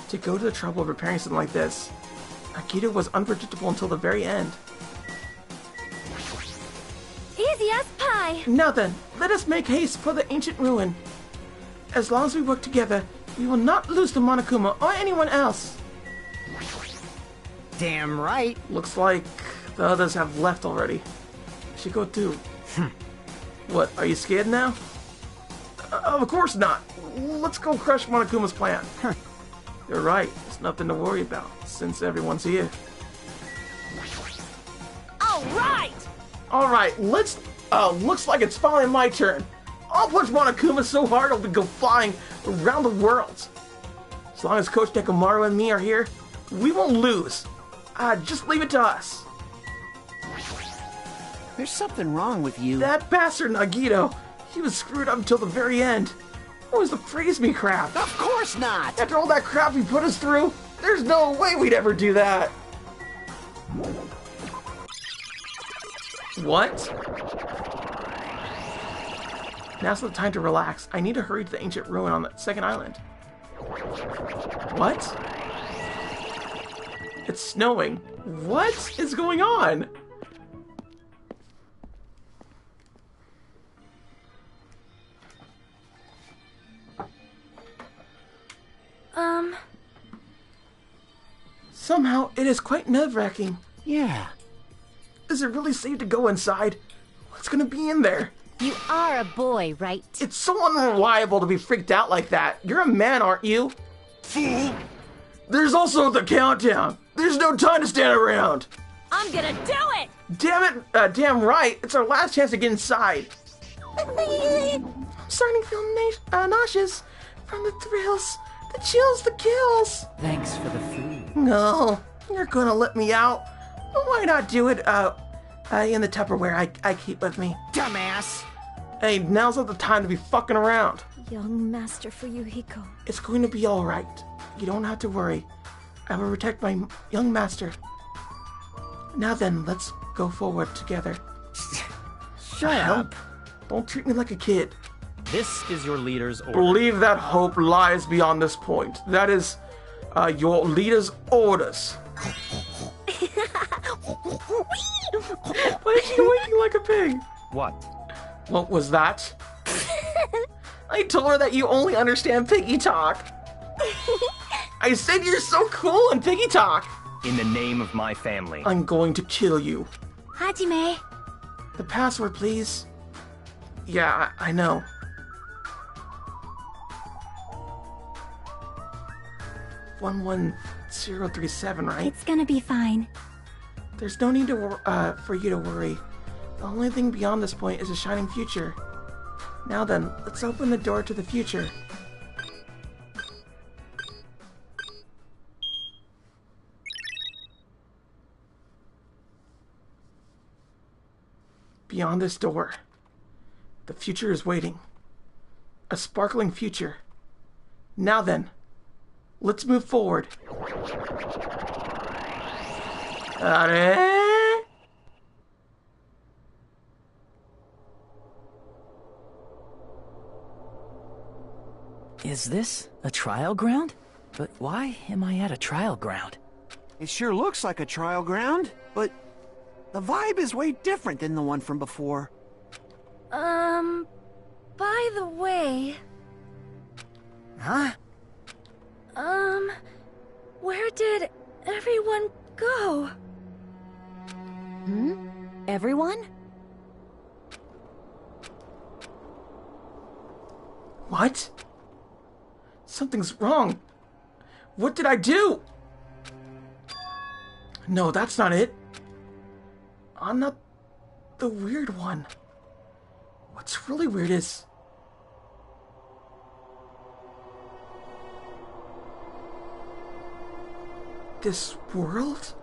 To go to the trouble of repairing something like this, Nagito was unpredictable until the very end. Easy as pie! Now then, let us make haste for the ancient ruin. As long as we work together, we will not lose to Monokuma or anyone else. Damn right. Looks like the others have left already. We should go too. What, are you scared now? Of course not. Let's go crush Monokuma's plan. You're right, there's nothing to worry about, since everyone's here. Alright, let's... looks like it's finally my turn. I'll push Monokuma so hard it'll go flying around the world. As long as Coach Nekomaru and me are here, we won't lose. Just leave it to us. There's something wrong with you. That bastard Nagito, he was screwed up until the very end. What was the praise me crap? Of course not! After all that crap he put us through, there's no way we'd ever do that. What? Now's the time to relax. I need to hurry to the ancient ruin on the second island. What? It's snowing. What is going on? Somehow, it is quite nerve-wracking. Yeah. Is it really safe to go inside? What's gonna be in there? You are a boy, right? It's so unreliable to be freaked out like that. You're a man, aren't you? Fool! There's also the countdown. There's no time to stand around. I'm gonna do it! Damn it, damn right. It's our last chance to get inside. I'm starting to feel nauseous from the thrills, the chills, the kills. Thanks for the food. No, you're gonna let me out. Why not do it, in the Tupperware I keep with me? Dumbass! Hey, now's not the time to be fucking around. Young Master Fuyuhiko. It's going to be alright. You don't have to worry. I will protect my young master. Now then, let's go forward together. Shut up. Don't treat me like a kid. This is your leader's order. Believe that hope lies beyond this point. That is, your leader's orders. Why is she winking like a pig? What? What was that? I told her that you only understand piggy talk. I said you're so cool in piggy talk. In the name of my family. I'm going to kill you. Hajime. The password, please. Yeah, I know. One 11037, right? It's gonna be fine. There's no need to for you to worry. The only thing beyond this point is a shining future. Now then, let's open the door to the future. Beyond this door, the future is waiting. A sparkling future. Now then, let's move forward. Is this a trial ground? But why am I at a trial ground? It sure looks like a trial ground, but the vibe is way different than the one from before. By the way... Huh? Where did everyone go? Everyone? What? Something's wrong. What did I do? No, that's not it. I'm not the weird one. What's really weird is... this world?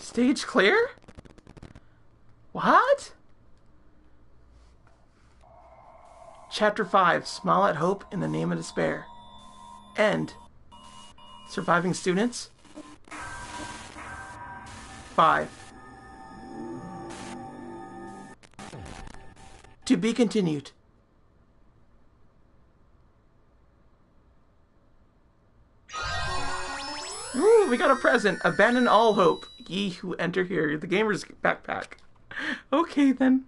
Stage clear? What? Chapter 5, Smile at Hope in the Name of Despair. End. Surviving students? 5. To be continued. Ooh, we got a present. Abandon all hope. Ye who enter here. The gamer's backpack. Okay, then.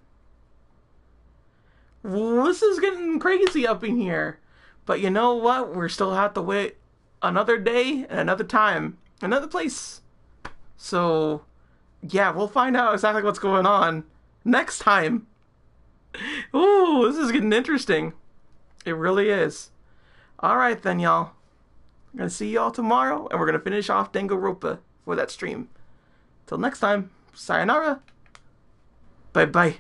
Well, this is getting crazy up in here. But you know what? We're still have to wait another day and another time. Another place. So, yeah, we'll find out exactly what's going on next time. Ooh, this is getting interesting. It really is. Alright then, y'all. I'm going to see y'all tomorrow, and we're going to finish off Danganronpa for that stream. Till next time, sayonara. Bye-bye.